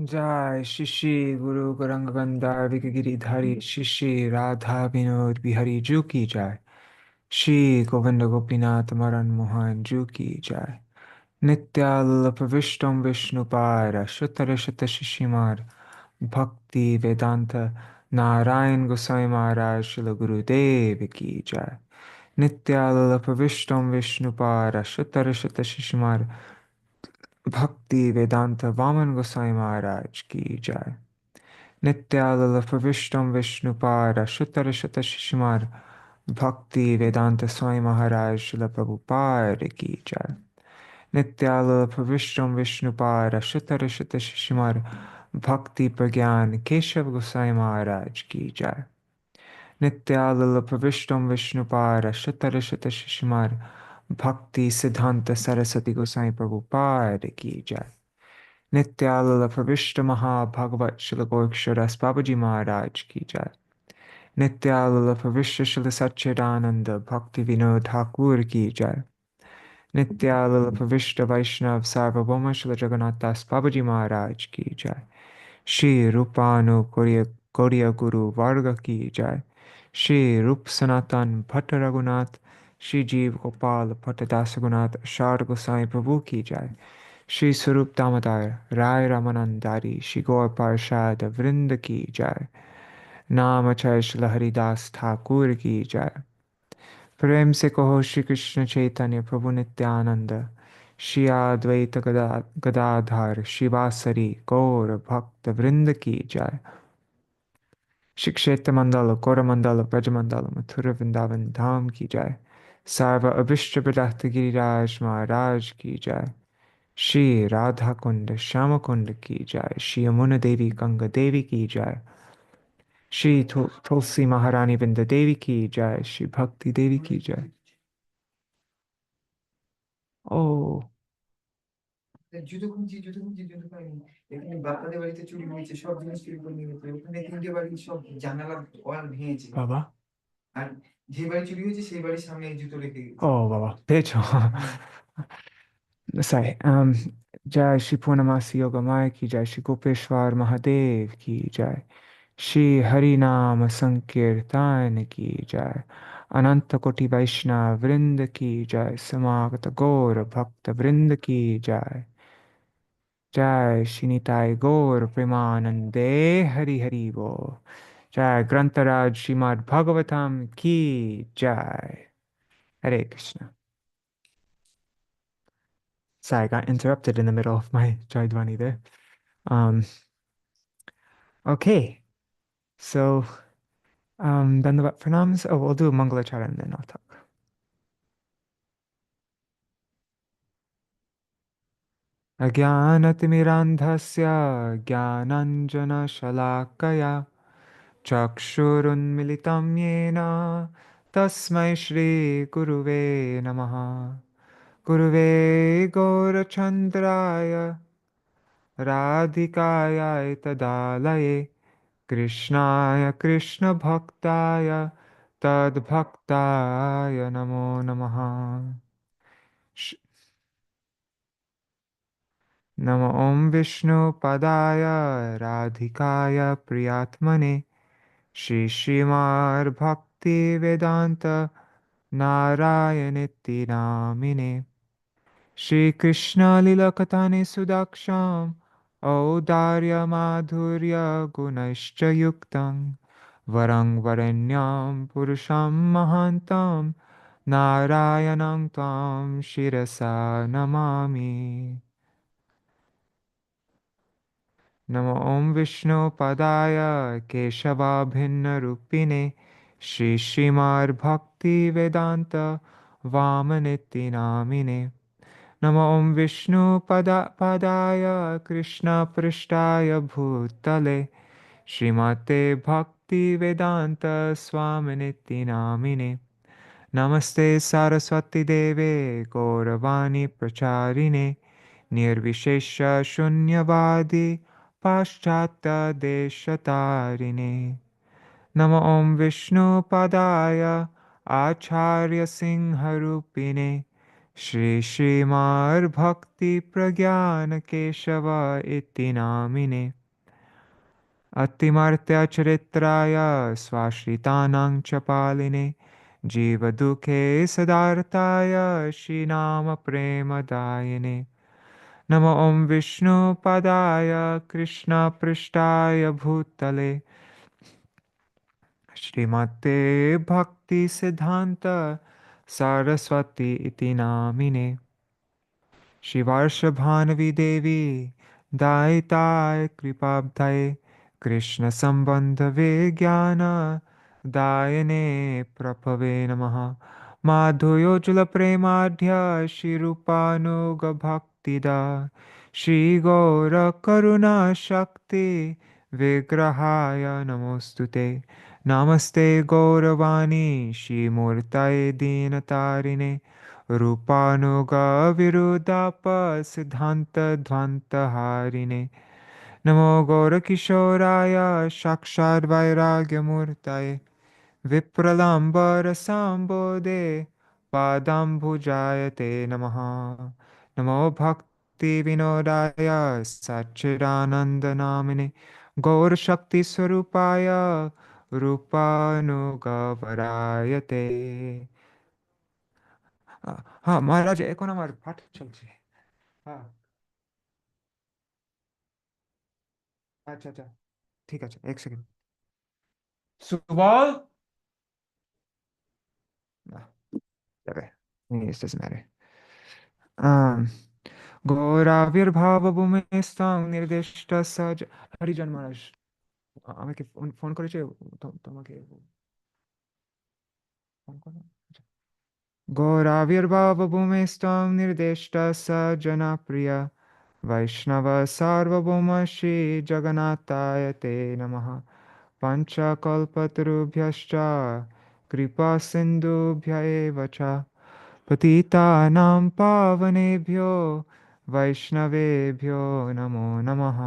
जय श्री श्री गुरु गौरांग गिरिधारी श्री श्री राधा विनोद बिहारी जू की जय। श्री गोविंद गोपीनाथ मदन मोहन जू की जय। नित्याल्प विष्टम विष्णुपार शुतर शत शिशिमार भक्ति वेदांत नारायण गोसाई महाराज शिल गुरुदेव की जय। नित्याल्प विष्टम विष्णुपार शुतर शत शिशिमार भक्ति वेदांत वामन गोसाई महाराज की जय। Nitya Pravishtam Vishnupara Shuttara Shutta Shishimar Bhakti Vedanta Swami Maharaj Srila Prabhupada Ki Jai. Nitya Pravishtam Vishnupara Shuttara Shutta Shishimar Bhakti Pragyan Keshav Gosai Maharaj Ki Jai. Nitya Pravishtam Vishnupara Shuttara Shutta Shishimar Bhakti Siddhanta Saraswati Gosai Prabhupada Ki Jai. Nityalala Pravishta Maha Bhagavat Shila Gorksharas Babaji Maharaj Ki Jai. Nityalala Pravishta Shila Satchidananda Bhaktivinoda Ṭhākura Ki Jai. Nityalala Pravishta Vaishnav Sarvabhauma Shila Jagannath Das Babaji Maharaj Ki Jai. Shri Rupanu Gauriya Guru Varga Ki Jai. Shri Rup Sanatan Bhatta Raghunath Shri Jeev Gopal Bhatta Dasagunath Ashar Gosai Prabhu Ki Jai. Shri Sarup Damodar Rai Ramanandari Shri Gaur Parshad Vrinda Ki Jai. Namachay Shri Haridas Thakur Ki Jai. प्रेम से कहो श्री कृष्ण चैतन्य प्रभु नित्यानंद श्री अद्वैत गदाधर शिवासरी गौर भक्त वृंद की जय। श्री क्षेत्र मंडल गौर मंडल ब्रज मंडल मथुर वृंदावन धाम की जय। सर्व अभिष्ट प्रदात गिरिराज महाराज की जय। श्री राधा कुंड श्याम कुंड की जय। श्री यमुना देवी गंगा देवी की जय। श्री तुलसी महारानी वृंद देवी की जय। श्री भक्ति देवी की जय। ओ জুতো খুঁজছি জুতো খুঁজছি জুতো পাইনি। এখানে বাপ্পাদের বাড়িতে চুরি হয়েছে, সব জিনিস চুরি করে নিয়ে গেছে। ওখানে 3টে বাড়ির সব জানালা ওয়াল ভেঙেছে। বাবা আর যে বাড়ি চুরি হয়েছে সেই বাড়ির সামনে এই জুতো রেখে গেছে। ও বাবা পেয়েছো? सही जय श्री पूर्णमासी योग माया की जय। श्री गोपेश्वर महादेव की जय। श्री हरि नाम संकीर्तन की जय। अनंत कोटि वैष्णव वृंद की जय। समागत गौर भक्त वृंद की जय। जय श्री निताय गौर प्रेमानंदे हरि हरि वो। जय ग्रंथराज श्रीमद् भागवतम की जय। Hare Krishna. Sorry, I got interrupted in the middle of my Jaidwani there. Um, okay, so Dandavat Pranams. Oh, we'll do Mangalacharya and then I'll talk. Ajnanatimidandhasya Jnananjana-shalakaya Chakshurunmilitam yena Tasmai Shri Guruve Namaha. Guruve Gaurachandraya Radhikaya Tadalaye Krishnaya Krishna Bhaktaya Tad Bhaktaya Namo Namaha. Namo Om Vishnu Padaya Radhikaya Priyatmane Shri Śrīmad Bhaktivedānta Nārāyaṇa Namine Shri Krishna Lila Katane Sudaksham Audarya Madhurya Gunashcha Yuktam Varang Varanyam Purusham Mahantam Narayanam Tvam Shirasa Namami. Namo Om Vishnu Padaya Keshava Bhinna Rupine Shri Śrīmad Bhaktivedānta Vamaniti Namine Namo Om Vishnu Padaya Krishna Prishtaya Bhutale Srimate Bhaktivedanta Swaminiti Namine Namaste Saraswati Deve Gauravani Pracharine Nirvishesha Shunyavadi Paschata Deshatarine Namo Om Vishnu Padaya Acharya Singharupine Śrī Śrīmad Bhaktivedānta iti namine Atimartya Charitraya Svashritanang Chapaline Jiva Dukhe Sadartaya Śrī Nama Premadayane Namo Om Vishnu Padaya Krishna Prishtaya Bhutale Śrīmate Bhakti Siddhanta Saraswati iti namine Shivarshabhanavi Devi Daitai Kripabdai Krishna Sambandha Vijnana Dayane Prabhave Namaha Madhuyojula Premadhya Shirupanuga Bhaktida Shri Gaura Karuna Shakti Vigrahaya Namostute Namaste Gauravani Shri Murtaye Dinatarine Rupanuga Virudapa Siddhanta Dvanta Harine Namo Gaurakishoraya Shakshad Vairagya Murtaye Vipralambara Sambodhe Padambhujayate Namaha Namo Bhakti Vinodaya Satchidananda Namine Gaur Shakti Swarupaya Rupanuga Varayate हाँ महाराज এখন আমার পাঠ চলছে হ্যাঁ আচ্ছা আচ্ছা ঠিক আছে এক সেকেন্ড সুবল না যাবে it doesn't matter um গৌরাবির্ভাবভূমিস্তাং নির্দিষ্ট সজ হরিজন মহারাজ আমাকে ফোন ফোন করেছে তোমাকে ফোন করো গৌরাবির্ভাবভূমিস্তাং নির্দিষ্ট সজনপ্রিয় वैष्णव सार्वभौम श्री जगन्नाथाय ते नमः पञ्चकल्पतरुभ्यश्च कृपा सिन्धुभ्य एव च पतितानां पावनेभ्यो वैष्णवेभ्यो नमो नमः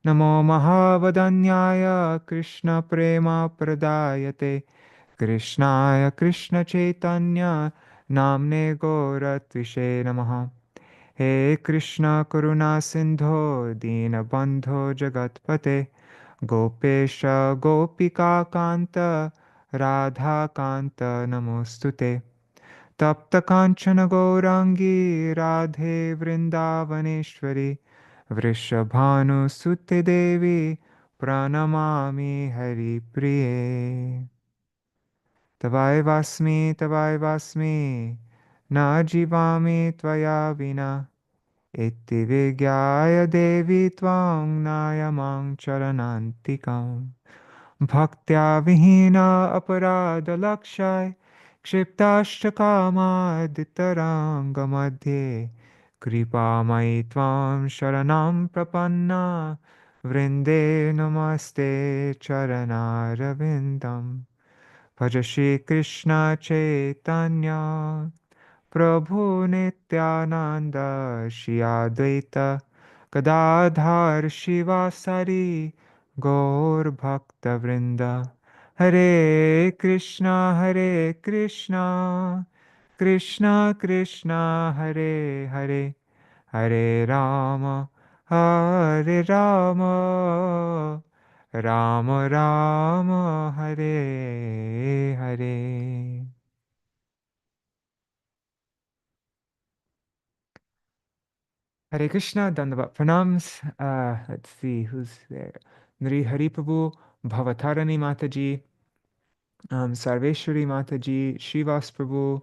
नमो महावदन्याय कृष्णप्रेमप्रदायते कृष्णाय कृष्णचैतन्य नाम्ने गौरत्विषे नमः हे कृष्ण करुणा सिन्धो दीनबन्धो जगत्पते गोपेश गोपिकान्त राधाकान्त नमोऽस्तु ते तप्तकाञ्चन गौराङ्गी राधे वृन्दावनेश्वरी वृषभानुसुते देवी प्रणमामि हरिप्रिये तवैवास्मि न जीवामि त्वया विना इति विज्ञाय देवी त्वां नायमां चरणान्तिकाम् भक्त्या विहीना अपराधलक्षाय क्षिप्ताश्चकामादितराङ्गमध्ये कृपामयि त्वां शरणं प्रपन्ना वृन्दे नमस्ते चरणारविन्दम् भज श्रीकृष्ण चैतन्य प्रभु नित्यानन्द श्री अद्वैत गदाधर शिवासारि गौर भक्तवृन्द हरे कृष्ण कृष्ण कृष्ण हरे हरे हरे राम हरे Ram Ram Ram Hare Hare Hare Krishna, Dandavat Pranams. Let's see who's there. Nri Hari Prabhu, Bhavatarani Mataji, Sarveshwari Mataji, Shivas Prabhu,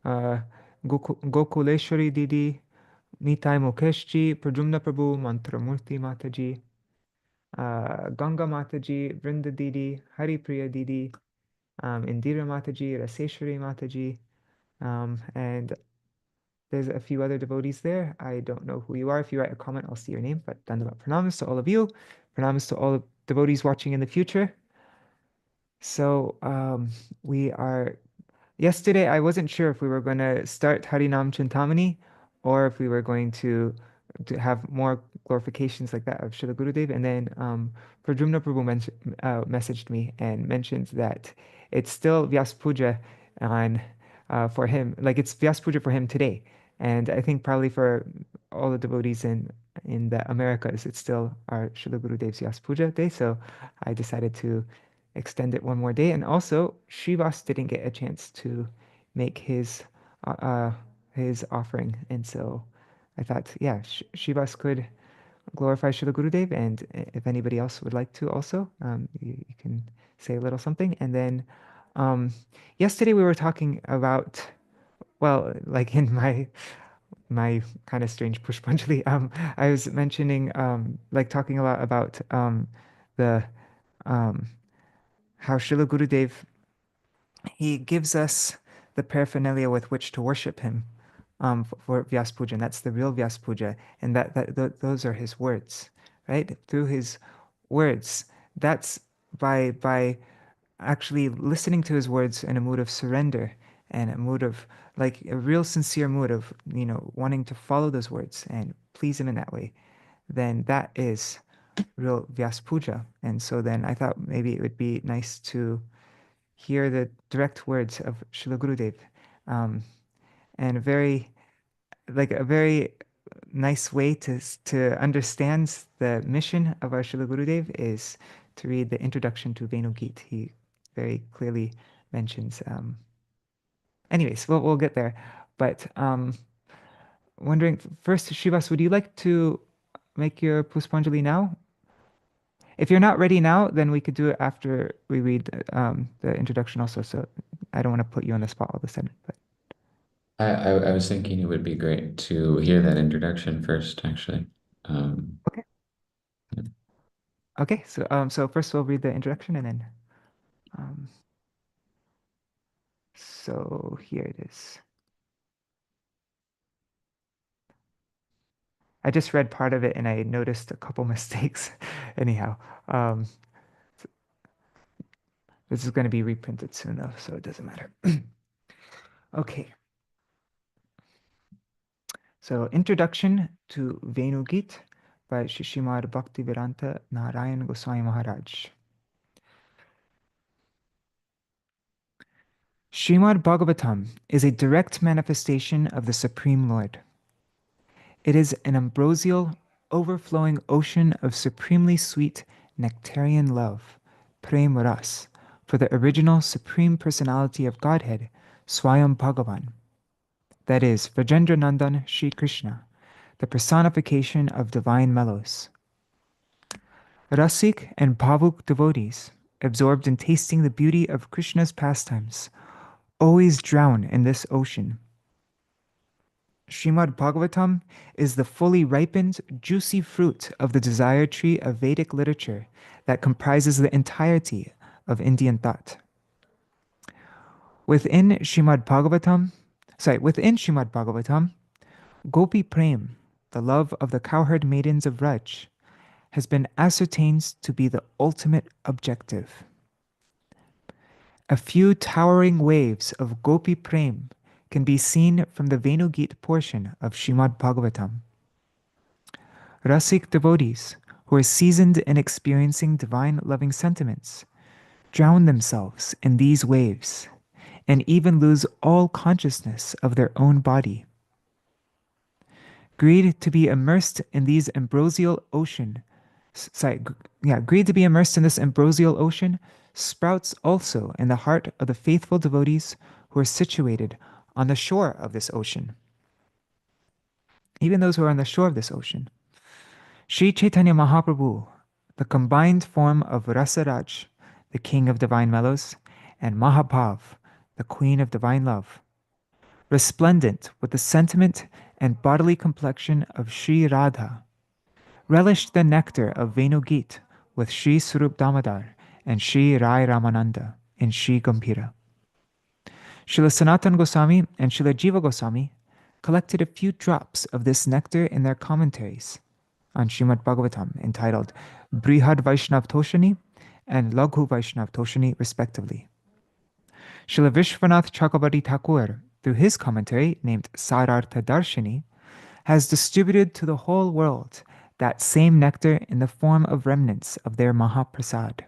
uh, Gokuleshwari Didi, Nitai Mukeshji, Prajumna Prabhu, Mantramurti Mataji, Ganga Mataji, Vrinda Didi, Hari Priya Didi, Indira Mataji, Raseshwari Mataji, and there's a few other devotees there. I don't know who you are. If you write a comment, I'll see your name. But Dandavat Pranamas to all of you. Pranamas to all the devotees watching in the future. So we are. Yesterday, I wasn't sure if we were going to start Harinam-cintāmaṇi or if we were going to have more glorifications like that of Śrīla Gurudeva. And then Pradyumna Prabhu messaged me and mentioned that it's still Vyāsa-pūjā on for him. Like it's Vyāsa-pūjā for him today. And I think probably for all the devotees in the Americas, it's still our Śrīla Gurudev's Vyāsa-pūjā day. So I decided to extend it one more day. And also, Srivas didn't get a chance to make his offering. And so I thought, yeah, Srivas could glorify Śrīla Gurudev. And if anybody else would like to also, you can say a little something. And then yesterday we were talking about, well, like in my kind of strange Pushpanjali, I was mentioning like talking a lot about the um, how Śrīla Gurudev, he gives us the paraphernalia with which to worship him for Vyāsa-pūjā, and that's the real Vyāsa-pūjā, and those are his words, right? Through his words, that's by actually listening to his words in a mood of surrender and a mood of like a real sincere mood of, you know, wanting to follow those words and please him in that way, then that is real Vyāsa-pūjā. And so then I thought maybe it would be nice to hear the direct words of Śrīla Gurudev. And a very nice way to understand the mission of our Śrīla Gurudev is to read the introduction to Veṇu-gīta. He very clearly mentions. Anyways, we'll get there. But wondering first, Srivas, would you like to make your Puspanjali now? If you're not ready now, then we could do it after we read the introduction also. So I don't want to put you on the spot all of a sudden. But I was thinking it would be great to hear that introduction first, actually. Okay. Okay. So first we'll read the introduction and then. So here it is. I just read part of it and I noticed a couple mistakes. Anyhow, this is going to be reprinted soon though, so it doesn't matter. Okay. So Introduction to Veṇu-gīta by Śrīmad Bhaktivedānta Nārāyaṇa Gosvāmī Mahārāja. Śrīmad Bhagavatam is a direct manifestation of the Supreme Lord. It is an ambrosial, overflowing ocean of supremely sweet nectarian love, prem ras, for the original Supreme Personality of Godhead, Swayam Bhagavan. That is, Vrajendra Nandan Shri Krishna, the personification of divine mellows. Rasik and bhavuk devotees, absorbed in tasting the beauty of Krishna's pastimes, always drown in this ocean. Śrīmad Bhagavatam is the fully ripened, juicy fruit of the desire tree of Vedic literature that comprises the entirety of Indian thought. Within Śrīmad Bhagavatam, Gopi Prem, the love of the cowherd maidens of Raj, has been ascertained to be the ultimate objective. A few towering waves of Gopi Prem can be seen from the Veṇu-gīta portion of Śrīmad Bhagavatam. Rasik devotees, who are seasoned in experiencing divine loving sentiments, drown themselves in these waves and even lose all consciousness of their own body. Greed to be immersed in this ambrosial ocean sprouts also in the heart of the faithful devotees who are situated on the shore of this ocean. Even those who are on the shore of this ocean. Sri Chaitanya Mahaprabhu, the combined form of Rasaraj, the king of divine mellows, and Mahabhav, the queen of divine love, resplendent with the sentiment and bodily complexion of Sri Radha, relished the nectar of Veṇu-gīta with Sri Swarup Damodar and Sri Rai Ramananda in Sri Gambhira. Śrīla Sanatana Goswami and Śrīla Jiva Goswami collected a few drops of this nectar in their commentaries on Śrīmad Bhagavatam entitled Brihad Vaishnav Toshani and Laghu Vaishnav Toshani respectively. Śrīla Vishwanath Chakravarti Thakur, through his commentary named Sarartha Darshini, has distributed to the whole world that same nectar in the form of remnants of their Mahaprasad.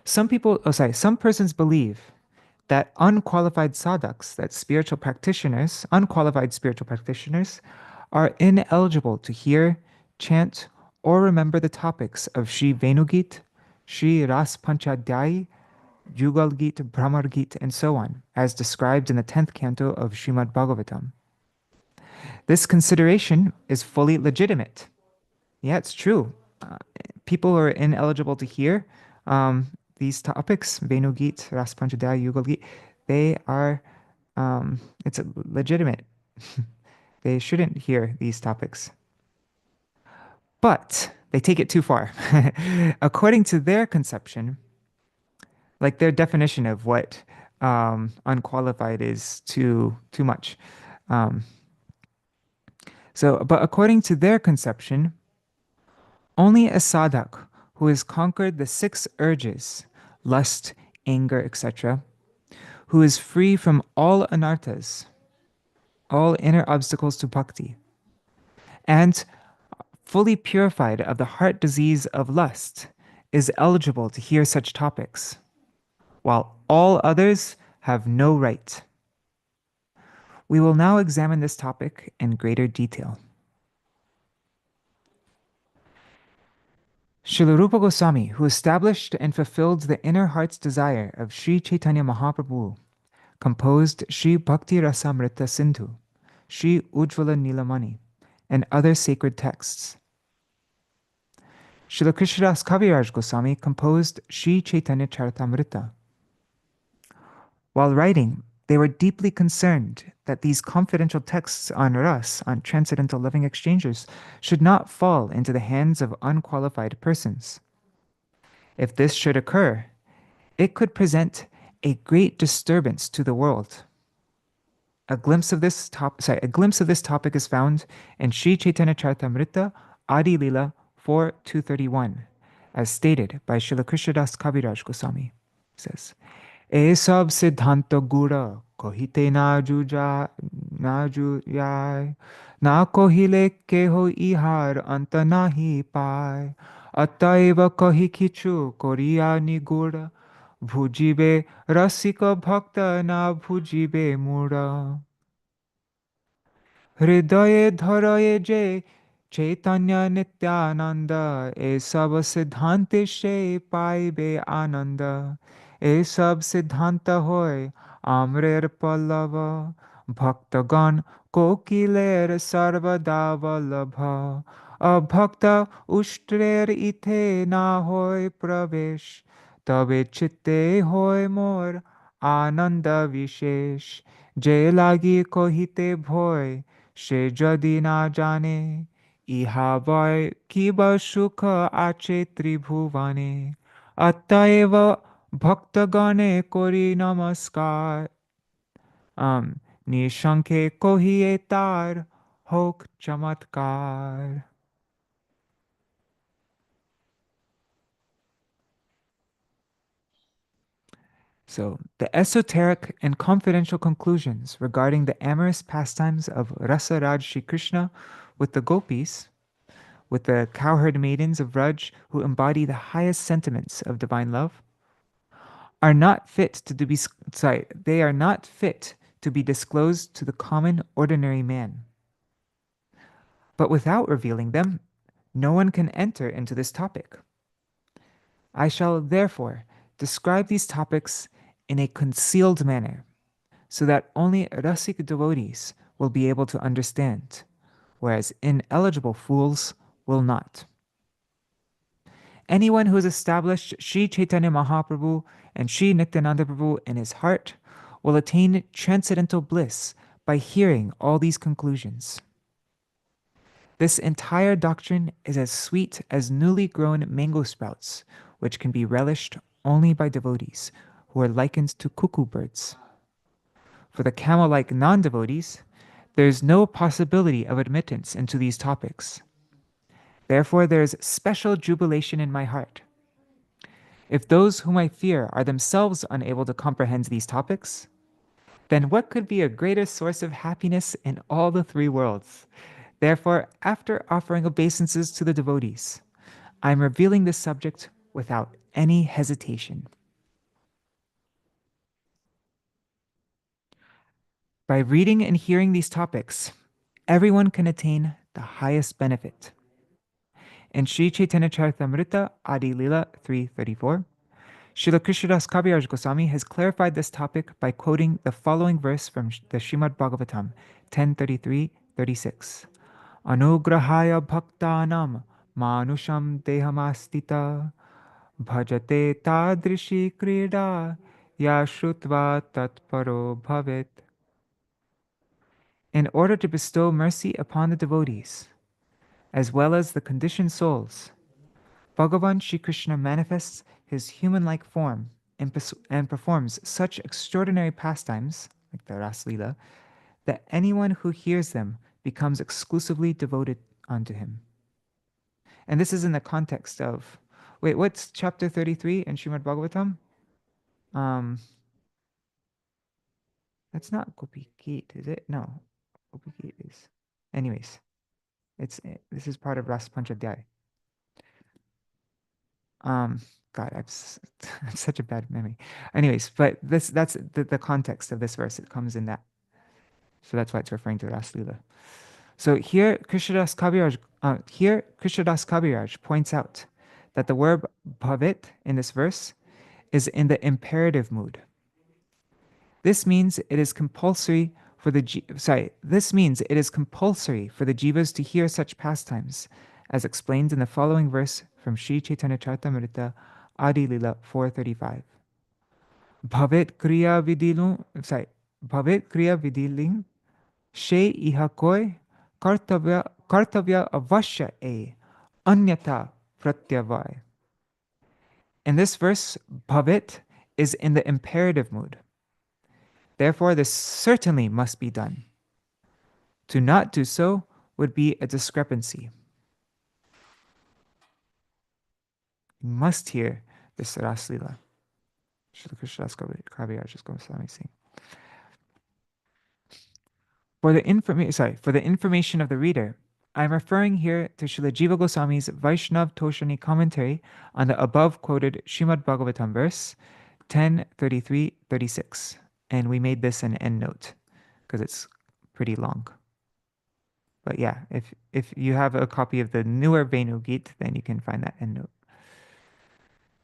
Some persons believe that unqualified sadhaks, that unqualified spiritual practitioners, are ineligible to hear, chant, or remember the topics of Śrī Veṇu-gīta, Śrī Ras Panchadhyayi, Yugal-gīta, Brahmar-gīta, and so on, as described in the 10th canto of Śrīmad Bhagavatam. This consideration is fully legitimate. Yeah, it's true. People who are ineligible to hear these topics, Veṇu-gīta, Ras Panchadhyayi, Yugal-gīta, they are, it's legitimate. They shouldn't hear these topics. But they take it too far. According to their conception, like their definition of what unqualified is too much. But according to their conception, only a sadhak who has conquered the 6 urges, lust, anger, etc., who is free from all anarthas, all inner obstacles to bhakti, and fully purified of the heart disease of lust, is eligible to hear such topics, while all others have no right. We will now examine this topic in greater detail. Śrīla Rupa Gosvāmī, who established and fulfilled the inner heart's desire of Śrī Chaitanya Mahaprabhu, composed Śrī Bhakti Rasamrita Sindhu, Śrī Ujjvala Nilamani, and other sacred texts. Śrīla Krishnadas Kaviraj Goswami composed Śrī Chaitanya Charitamrita. While writing, they were deeply concerned that these confidential texts on ras, on transcendental loving exchanges, should not fall into the hands of unqualified persons. If this should occur, it could present a great disturbance to the world. A glimpse of this topic is found in Śrī Chaitanya Charitamrita Adi Lila 4.231, as stated by Śrīla Krishnadas Kaviraj Goswami. He says, "E sab siddhanta gura kohite na jujai, na kohile keho ihar anta nahi pai, ataiva kahi kichu koriya nigura, bhujibe rasika bhakta na bhujibe mura. Hridaye dharaye je Chaitanya Nityananda, e sab siddhante she paibe ananda, e sab siddhanta hoy amrer pallava, bhaktagan kokiler sarvada vallabha, abhakta ushtrer ithe na hoy pravesh, tabe chitte hoy mor ananda vishesh, je lagi kohite bhoy, she jadi na jane, iha vai kiba sukha ache tribhuvane, attaiva bhaktagane kori namaskar, nishanke kohiye tar hok chamatkar." So, the esoteric and confidential conclusions regarding the amorous pastimes of Rasa Raj Shri Krishna with the gopis, with the cowherd maidens of Raj who embody the highest sentiments of divine love, are not fit to be they are not fit to be disclosed to the common ordinary man. But without revealing them, no one can enter into this topic. I shall therefore describe these topics in a concealed manner, so that only rasic devotees will be able to understand, whereas ineligible fools will not. Anyone who has established Śrī Chaitanya Mahaprabhu and Śrī Nityananda Prabhu in his heart will attain transcendental bliss by hearing all these conclusions. This entire doctrine is as sweet as newly grown mango sprouts, which can be relished only by devotees who are likened to cuckoo birds. For the camel-like non-devotees, there is no possibility of admittance into these topics. Therefore, there is special jubilation in my heart. If those whom I fear are themselves unable to comprehend these topics, then what could be a greater source of happiness in all the 3 worlds? Therefore, after offering obeisances to the devotees, I am revealing this subject without any hesitation. By reading and hearing these topics, everyone can attain the highest benefit. In Sri Chaitanya Charitamrita Adi Lila 334, Śrīla Krishnadas Kaviraj Goswami has clarified this topic by quoting the following verse from the Śrīmad Bhagavatam 10:33-36. Anugrahaya bhaktanam manusham dehamastita bhajate tadrishi krida yashrutva tatparo bhavet. In order to bestow mercy upon the devotees, as well as the conditioned souls, Bhagavan Shri Krishna manifests his human-like form and performs such extraordinary pastimes, like the Raslila, that anyone who hears them becomes exclusively devoted unto him. And this is in the context of, wait, what's chapter 33 in Śrīmad Bhagavatam? That's not Gopi Geet, is it? No, Gopi Geet is. Anyways, this is part of Ras Panchadhyay. God, I've such a bad memory. Anyways, but that's the context of this verse. It comes in that. So that's why it's referring to Ras Lila. So here Krishnadas Kaviraj points out that the word bhavit in this verse is in the imperative mood. This means it is compulsory for the jivas to hear such pastimes, as explained in the following verse from Sri Chaitanya Charitamrita Adi Lila 435. Bhavit kriya vidiling she iha koi kartavya avashya e anyata pratyavai. In this verse, bhavit is in the imperative mood. Therefore, this certainly must be done. To not do so would be a discrepancy. You must hear this Raslila. Śrīla Krishnadas Kaviraj Gosvāmī saying. For the information of the reader, I am referring here to Śrīla Jiva Goswami's Vaishnav Toshani commentary on the above quoted Śrīmad Bhagavatam verse 10:33-36. And we made this an endnote because it's pretty long. But yeah, if you have a copy of the newer Veṇu-gīta, then you can find that endnote.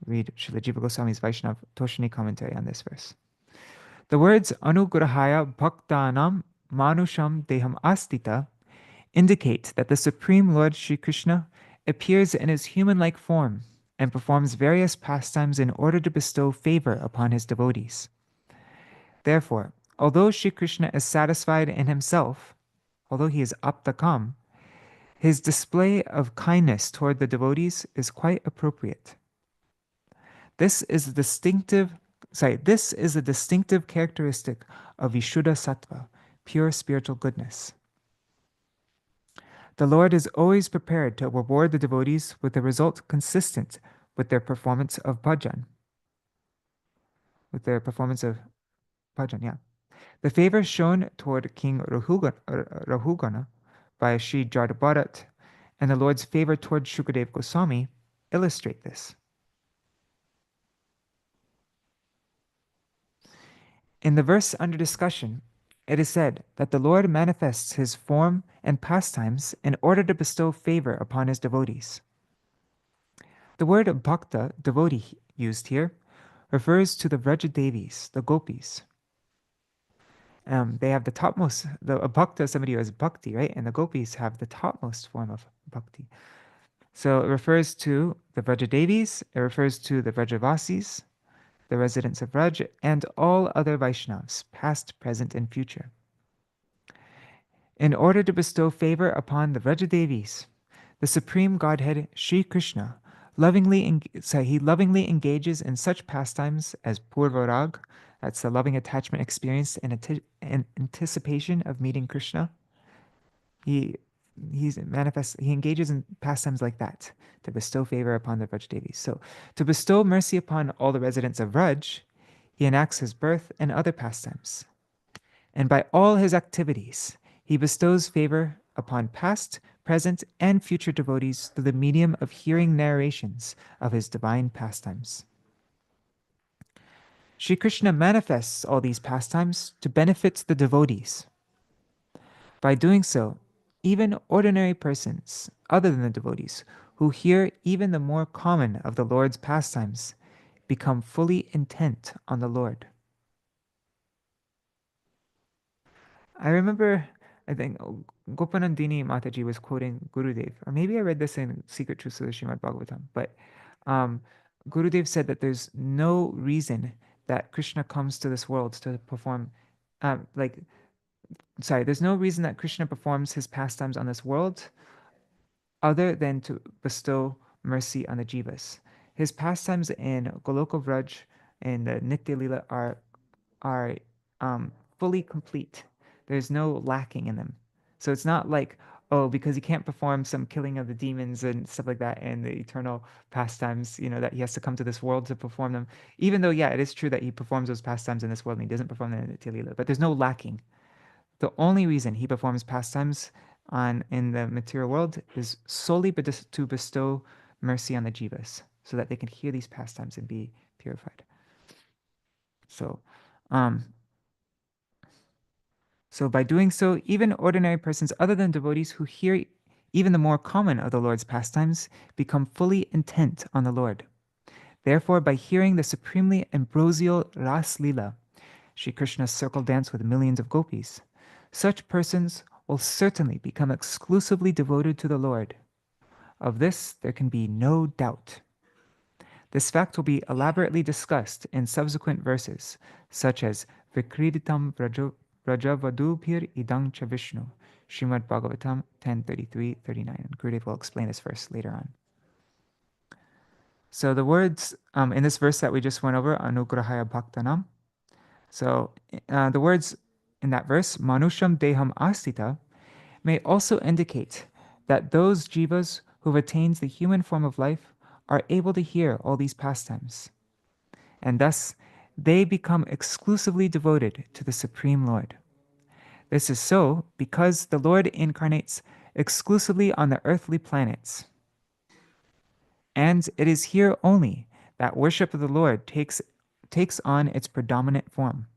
Read Śrīla Jiva Goswami's Vaishnav Toshani commentary on this verse. The words Anugrahaya Bhaktanam Manusham Deham Astita indicate that the Supreme Lord Shri Krishna appears in his human-like form and performs various pastimes in order to bestow favor upon his devotees. Therefore, although Shri Krishna is satisfied in himself, although he is aptakam, his display of kindness toward the devotees is quite appropriate. This is a distinctive characteristic of Vishuddha Sattva, pure spiritual goodness. The Lord is always prepared to reward the devotees with a result consistent with their performance of bhajan. The favor shown toward King Rahugana by Sri Jadabharat and the Lord's favor toward Shukadeva Goswami illustrate this. In the verse under discussion, it is said that the Lord manifests his form and pastimes in order to bestow favor upon his devotees. The word bhakta, devotee, used here refers to the Vrajadevis, the gopis. They have the topmost, a bhakta is somebody who has bhakti, right? And the gopis have the topmost form of bhakti. So it refers to the Vrajadevis, it refers to the Vrajavasis, the residents of Vraj, and all other Vaishnavas, past, present, and future. In order to bestow favor upon the Vrajadevis, the Supreme Godhead, Shri Krishna, lovingly engages in such pastimes as Purvarag, that's the loving attachment experienced in anticipation of meeting Krishna. He engages in pastimes like that to bestow favor upon the Vrajdevis. So, to bestow mercy upon all the residents of Vraj, he enacts his birth and other pastimes. And by all his activities, he bestows favor upon past, present, and future devotees through the medium of hearing narrations of his divine pastimes. Shri Krishna manifests all these pastimes to benefit the devotees. By doing so, even ordinary persons, other than the devotees, who hear even the more common of the Lord's pastimes, become fully intent on the Lord. I remember, I think Gopanandini Mataji was quoting Gurudev, or maybe I read this in Secret Truths of the Śrīmad Bhagavatam, but Gurudev said that there's no reason that Krishna comes to this world to perform, there's no reason that Krishna performs his pastimes on this world other than to bestow mercy on the jivas. His pastimes in Goloka Vraj and the Nitya Lila are fully complete. There's no lacking in them. So it's not like, oh, because he can't perform some killing of the demons and stuff like that and the eternal pastimes, that he has to come to this world to perform them. Even though, yeah, it is true that he performs those pastimes in this world and he doesn't perform them in Nitya Lila, but there's no lacking. The only reason he performs pastimes in the material world is solely to bestow mercy on the jivas, so that they can hear these pastimes and be purified. So by doing so, even ordinary persons other than devotees who hear even the more common of the Lord's pastimes become fully intent on the Lord. Therefore, by hearing the supremely ambrosial Ras Lila, Shri Krishna's circle dance with millions of gopis, such persons will certainly become exclusively devoted to the Lord. Of this, there can be no doubt. This fact will be elaborately discussed in subsequent verses, such as Vikriditam Vrajavadubhir Idang Cha Vishnu, Śrīmad Bhagavatam 10:33-39. And Gurudev will explain this verse later on. So the words in this verse that we just went over, Anugrahaya Bhaktanam, so the words in that verse, Manusham Deham Astita, may also indicate that those jivas who've attained the human form of life are able to hear all these pastimes. And thus, they become exclusively devoted to the Supreme Lord. This is so because the Lord incarnates exclusively on the earthly planets. And it is here only that worship of the Lord takes on its predominant form.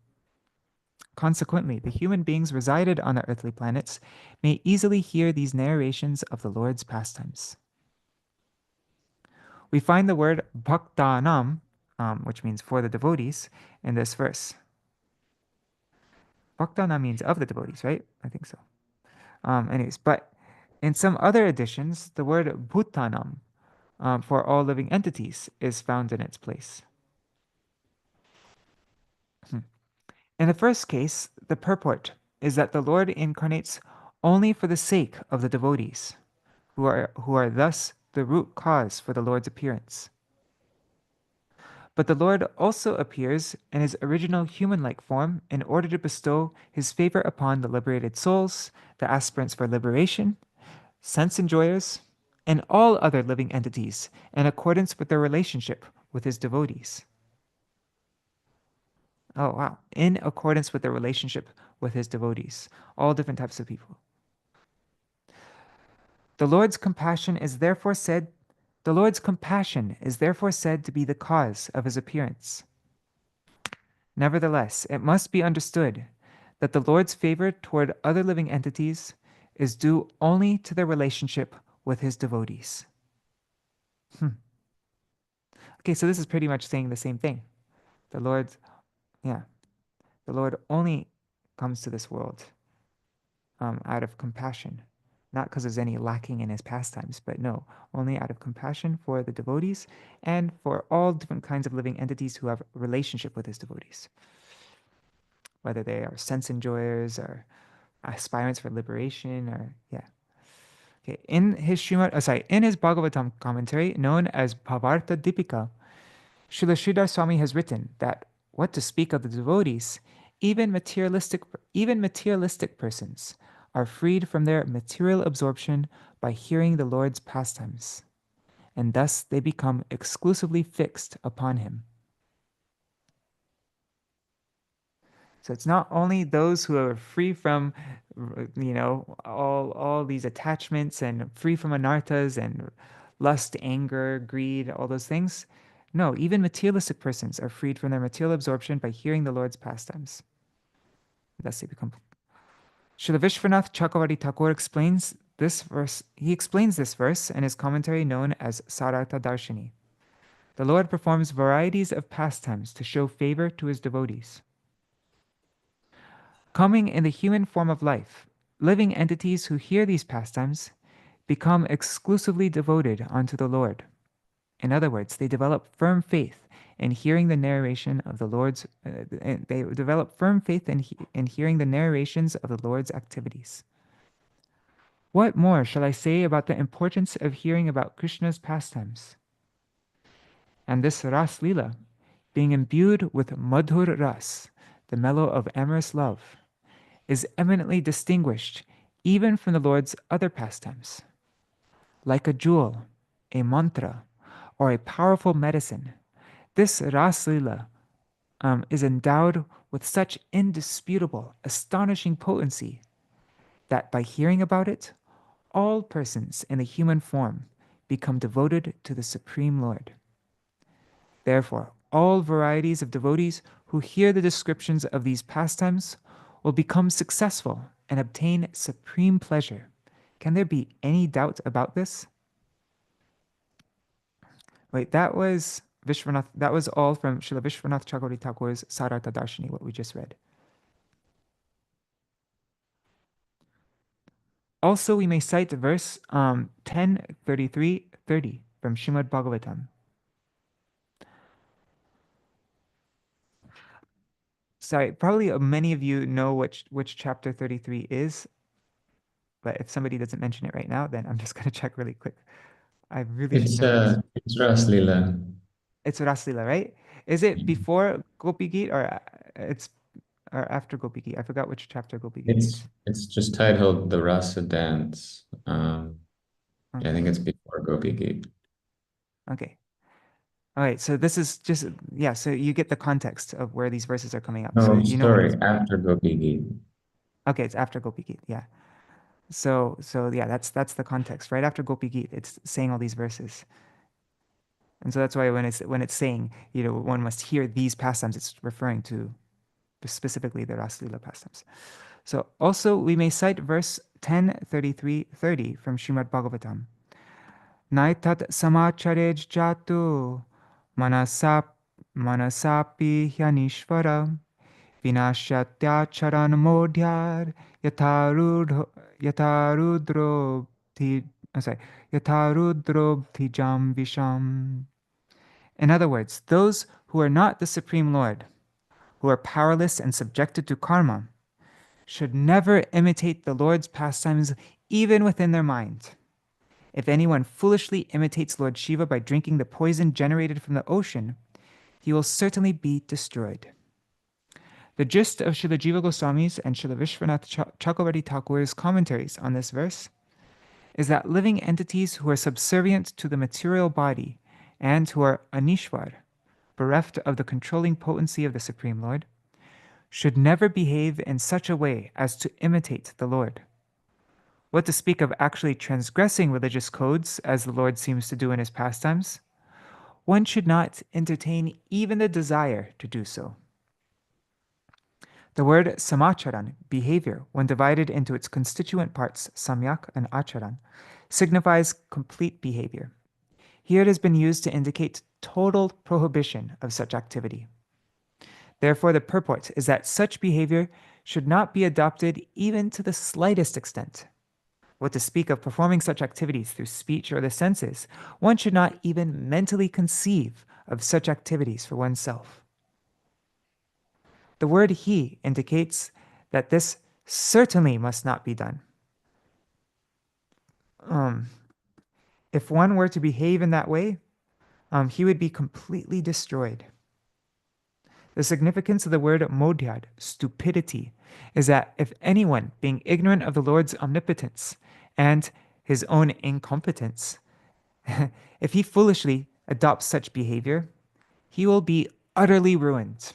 Consequently, the human beings resided on the earthly planets may easily hear these narrations of the Lord's pastimes. We find the word bhaktanam, which means for the devotees, in this verse. Bhaktanam means of the devotees, right? I think so. Anyways, but in some other editions, the word bhutanam, for all living entities, is found in its place. In the first case, the purport is that the Lord incarnates only for the sake of the devotees, who are thus the root cause for the Lord's appearance. But the Lord also appears in his original human-like form in order to bestow his favor upon the liberated souls, the aspirants for liberation, sense enjoyers, and all other living entities in accordance with their relationship with his devotees. Oh, wow. In accordance with their relationship with his devotees. All different types of people. The Lord's compassion is therefore said to be the cause of his appearance. Nevertheless, it must be understood that the Lord's favor toward other living entities is due only to their relationship with his devotees. Okay, so this is pretty much saying the same thing. The Lord only comes to this world out of compassion, not because there's any lacking in his pastimes, but no, only out of compassion for the devotees and for all different kinds of living entities who have a relationship with his devotees, whether they are sense enjoyers or aspirants for liberation or Okay, in his Bhagavatam commentary known as Bhavarta Dipika, Śrīla Sridhar Swami has written that what to speak of the devotees, even materialistic persons are freed from their material absorption by hearing the Lord's pastimes, and thus they become exclusively fixed upon him. So it's not only those who are free from, all these attachments and free from anarthas and lust, anger, greed, all those things. No, even materialistic persons are freed from their material absorption by hearing the Lord's pastimes. Thus they become. Śrīla Vishwanath Chakravarti Thakur explains this verse. He explains this verse in his commentary known as Sarartha Darshini. The Lord performs varieties of pastimes to show favor to his devotees. Coming in the human form of life, living entities who hear these pastimes become exclusively devoted unto the Lord. In other words, they develop firm faith in hearing the narration of the Lord's. They develop firm faith in hearing the narrations of the Lord's activities. What more shall I say about the importance of hearing about Krishna's pastimes? And this Ras Lila, being imbued with Madhur Ras, the mellow of amorous love, is eminently distinguished even from the Lord's other pastimes. Like a jewel, a mantra, or a powerful medicine, this Ras Lila is endowed with such indisputable, astonishing potency that by hearing about it, all persons in the human form become devoted to the Supreme Lord. Therefore, all varieties of devotees who hear the descriptions of these pastimes will become successful and obtain supreme pleasure. Can there be any doubt about this? Wait, that was Vishwanath. That was all from Śrīla Vishwanath Chakravarti Thakur's Sarartha Darshini, what we just read. Also, we may cite verse 10:33-30 from Śrīmad Bhagavatam. Sorry, probably many of you know which chapter 33 is, but if somebody doesn't mention it right now, then I'm just going to check really quick. I really should know this. It's Ras Lila. It's Ras Lila, right? Is it before Gopi Gita or after Gopi Gita? I forgot which chapter Gopi Gita is. It's just titled The Rasa Dance. Okay. I think it's before Gopi Gita. Okay. All right, so this is just, yeah, so you get the context of where these verses are coming up. No, So you know sorry, after Gopi Gita. Okay, it's after Gopi Gita, yeah. So yeah, that's the context. Right after Gopi Gita, it's saying all these verses. And so that's why when it's saying, one must hear these pastimes, it's referring to specifically the Ras Lila pastimes. So also we may cite verse 10:33-30 from Śrīmad Bhagavatam. Naitat samacharej jatu manasapi hyanishvara vinashyatycharan modhyar yatarudrobdhijam visham. In other words, those who are not the Supreme Lord, who are powerless and subjected to karma, should never imitate the Lord's pastimes even within their mind. If anyone foolishly imitates Lord Shiva by drinking the poison generated from the ocean, he will certainly be destroyed. The gist of Śrīla Jiva Goswami's and Śrīla Vishwanath Chakravarti Thakur's commentaries on this verse is that living entities who are subservient to the material body and who are anishvar, bereft of the controlling potency of the Supreme Lord, should never behave in such a way as to imitate the Lord. What to speak of actually transgressing religious codes, as the Lord seems to do in his pastimes? One should not entertain even the desire to do so. The word samacharan, behavior, when divided into its constituent parts, samyak and acharan, signifies complete behavior. Here it has been used to indicate total prohibition of such activity. Therefore, the purport is that such behavior should not be adopted even to the slightest extent. What to speak of performing such activities through speech or the senses, one should not even mentally conceive of such activities for oneself. The word he indicates that this certainly must not be done. If one were to behave in that way, he would be completely destroyed. The significance of the word modhyad, stupidity, is that if anyone, being ignorant of the Lord's omnipotence and his own incompetence, if he foolishly adopts such behavior, he will be utterly ruined.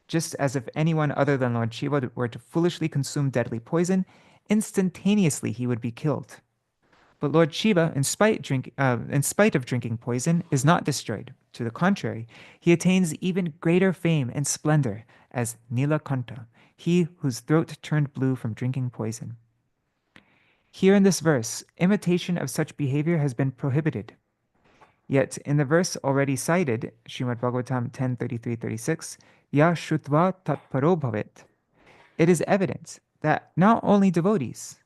Just as if anyone other than Lord Shiva were to foolishly consume deadly poison, instantaneously he would be killed. But Lord Shiva, in spite of drinking poison, is not destroyed. To the contrary, he attains even greater fame and splendor as Nilakanta, he whose throat turned blue from drinking poison. Here in this verse, imitation of such behavior has been prohibited. Yet in the verse already cited, Śrīmad Bhagavatam 10:33-36, Ya Shrutva Tatparo Bhavet, it is evident that not only devotees,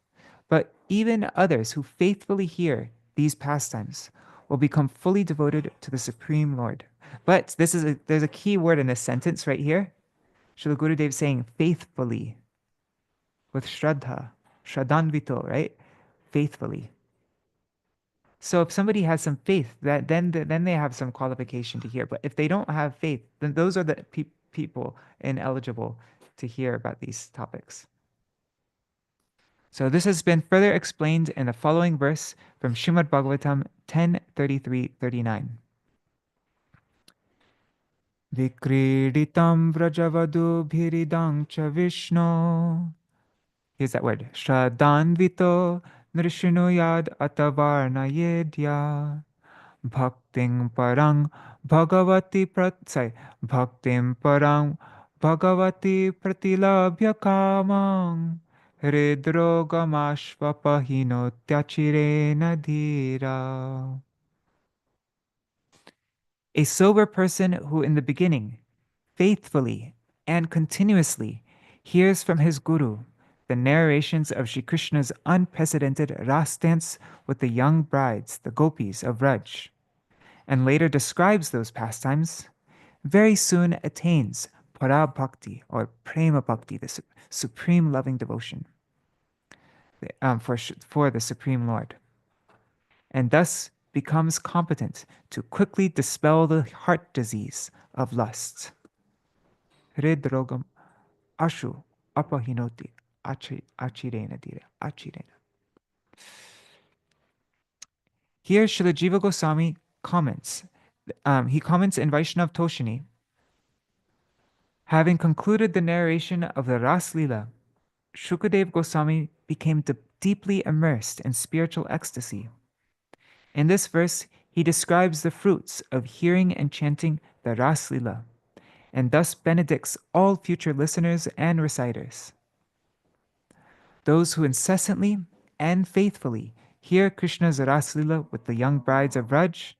but even others who faithfully hear these pastimes will become fully devoted to the Supreme Lord. But there's a key word in this sentence right here. Śrīla Gurudeva is saying faithfully, with Shraddha, Shraddhanvito, right? Faithfully. So if somebody has some faith, then they have some qualification to hear. But if they don't have faith, then those are the people ineligible to hear about these topics. So this has been further explained in the following verse from Śrīmad Bhagavatam 10:33-39. Vikriditam vrajavadu bhiridang cha Vishnu. Here's that word. Shraddhanvito nrishinuyad atavarna yedya. Bhakting parang bhagavati Bhaktim parang bhagavati pratilabhya kamang. Hridrogamashvapahino tyachirena dhira. A sober person who in the beginning, faithfully and continuously hears from his guru the narrations of Shri Krishna's unprecedented ras dance with the young brides, the gopis of Vraj, and later describes those pastimes, very soon attains para bhakti or prema bhakti, the supreme loving devotion for the Supreme Lord, and thus becomes competent to quickly dispel the heart disease of lust. Hridrogam ashu apahinoti achirena dira achirena. Here Śrīla Jiva Goswami comments. He comments in Vaishnav Toshini, having concluded the narration of the Ras Lila, Shukadeva Goswami became deeply immersed in spiritual ecstasy. In this verse, he describes the fruits of hearing and chanting the Ras Lila, and thus benedicts all future listeners and reciters. Those who incessantly and faithfully hear Krishna's Ras Lila with the young brides of Vraj,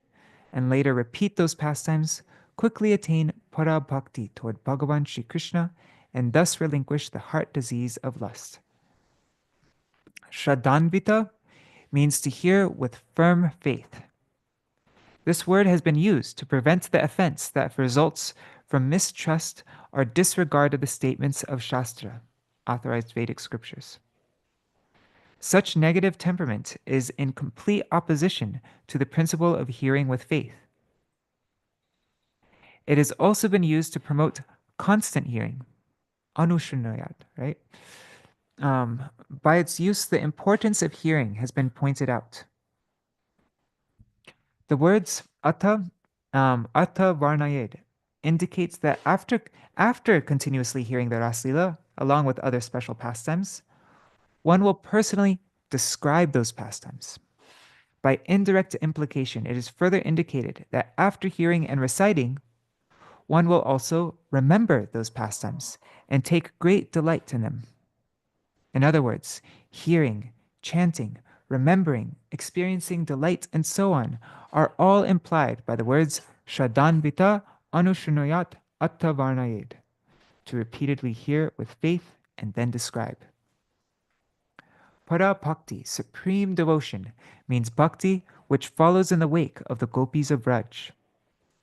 and later repeat those pastimes, quickly attain para bhakti toward Bhagavan Shri Krishna, and thus relinquish the heart disease of lust. Shraddhanvita means to hear with firm faith. This word has been used to prevent the offense that results from mistrust or disregard of the statements of Shastra, authorized Vedic scriptures. Such negative temperament is in complete opposition to the principle of hearing with faith. It has also been used to promote constant hearing, anushunayat, right? By its use, the importance of hearing has been pointed out. The words atta varnayed indicates that after continuously hearing the Raslila, along with other special pastimes, one will personally describe those pastimes. By indirect implication, it is further indicated that after hearing and reciting, one will also remember those pastimes and take great delight in them. In other words, hearing, chanting, remembering, experiencing delight, and so on are all implied by the words Shraddhanvita anushunayat attavarnayed, to repeatedly hear with faith and then describe. Para bhakti, supreme devotion, means bhakti which follows in the wake of the gopis of Vraj.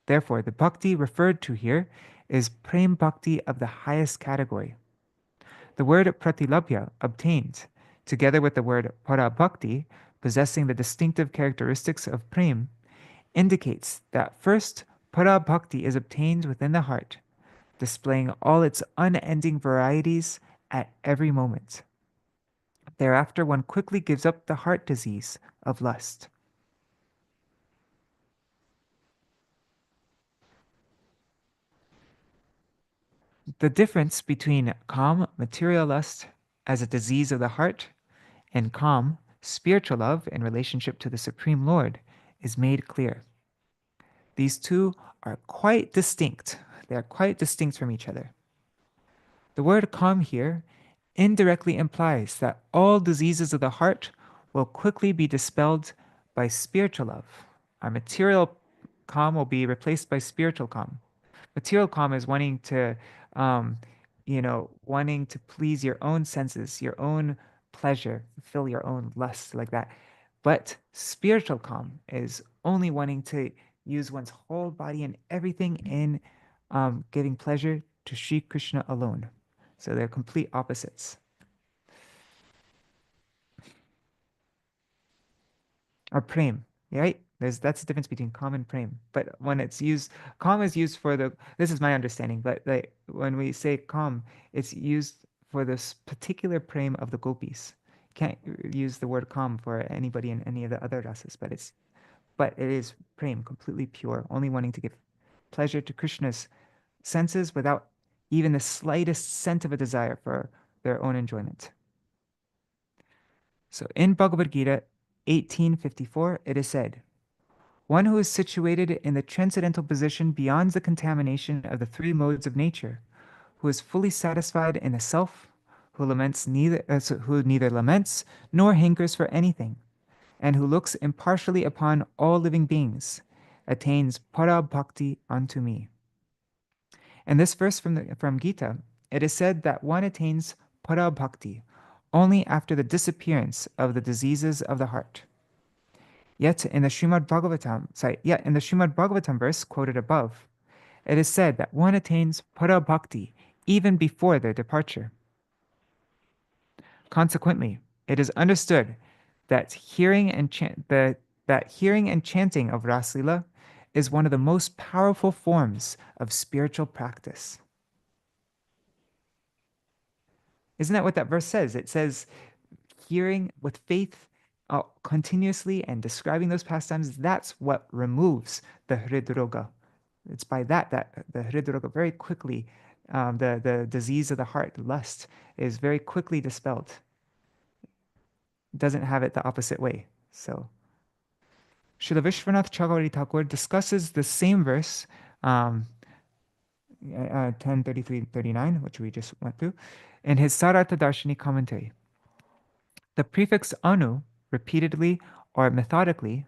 Therefore, the bhakti referred to here is prem bhakti of the highest category. The word pratilabhya, obtained, together with the word para bhakti, possessing the distinctive characteristics of prem, indicates that first para bhakti is obtained within the heart, displaying all its unending varieties at every moment. Thereafter, one quickly gives up the heart disease of lust. The difference between calm material lust as a disease of the heart and calm spiritual love in relationship to the Supreme Lord is made clear. These two are quite distinct. They are quite distinct from each other. The word calm here indirectly implies that all diseases of the heart will quickly be dispelled by spiritual love. Our material calm will be replaced by spiritual calm. Material calm is wanting to, wanting to please your own senses, your own pleasure, fill your own lust, like that. But spiritual calm is only wanting to use one's whole body and everything in giving pleasure to Sri Krishna alone. So they're complete opposites. Or prem, right? That's the difference between calm and prem. But when it's used, calm is used for this is my understanding, but like when we say calm, it's used for this particular prem of the gopis. Can't use the word calm for anybody in any of the other rasas, but it is prem, completely pure, only wanting to give pleasure to Krishna's senses without even the slightest scent of a desire for their own enjoyment. So in Bhagavad Gita 18:54, it is said, "One who is situated in the transcendental position beyond the contamination of the three modes of nature, who is fully satisfied in the self, who neither laments nor hankers for anything, and who looks impartially upon all living beings, attains para bhakti unto me." In this verse from Gita, it is said that one attains para bhakti only after the disappearance of the diseases of the heart. Yet in the Śrīmad Bhagavatam verse quoted above, it is said that one attains para bhakti even before their departure. Consequently, it is understood that hearing and chanting of Raslila is one of the most powerful forms of spiritual practice. Isn't that what that verse says? It says, hearing with faith continuously and describing those pastimes, that's what removes the hridroga. It's by that the hridroga very quickly, the disease of the heart, lust, is very quickly dispelled. It doesn't have it the opposite way. So Śrīla Vishwanath Chakravarti Thakur discusses the same verse, 10:33-39, which we just went through, in his Sarartha Darshini commentary. The prefix anu, repeatedly or methodically,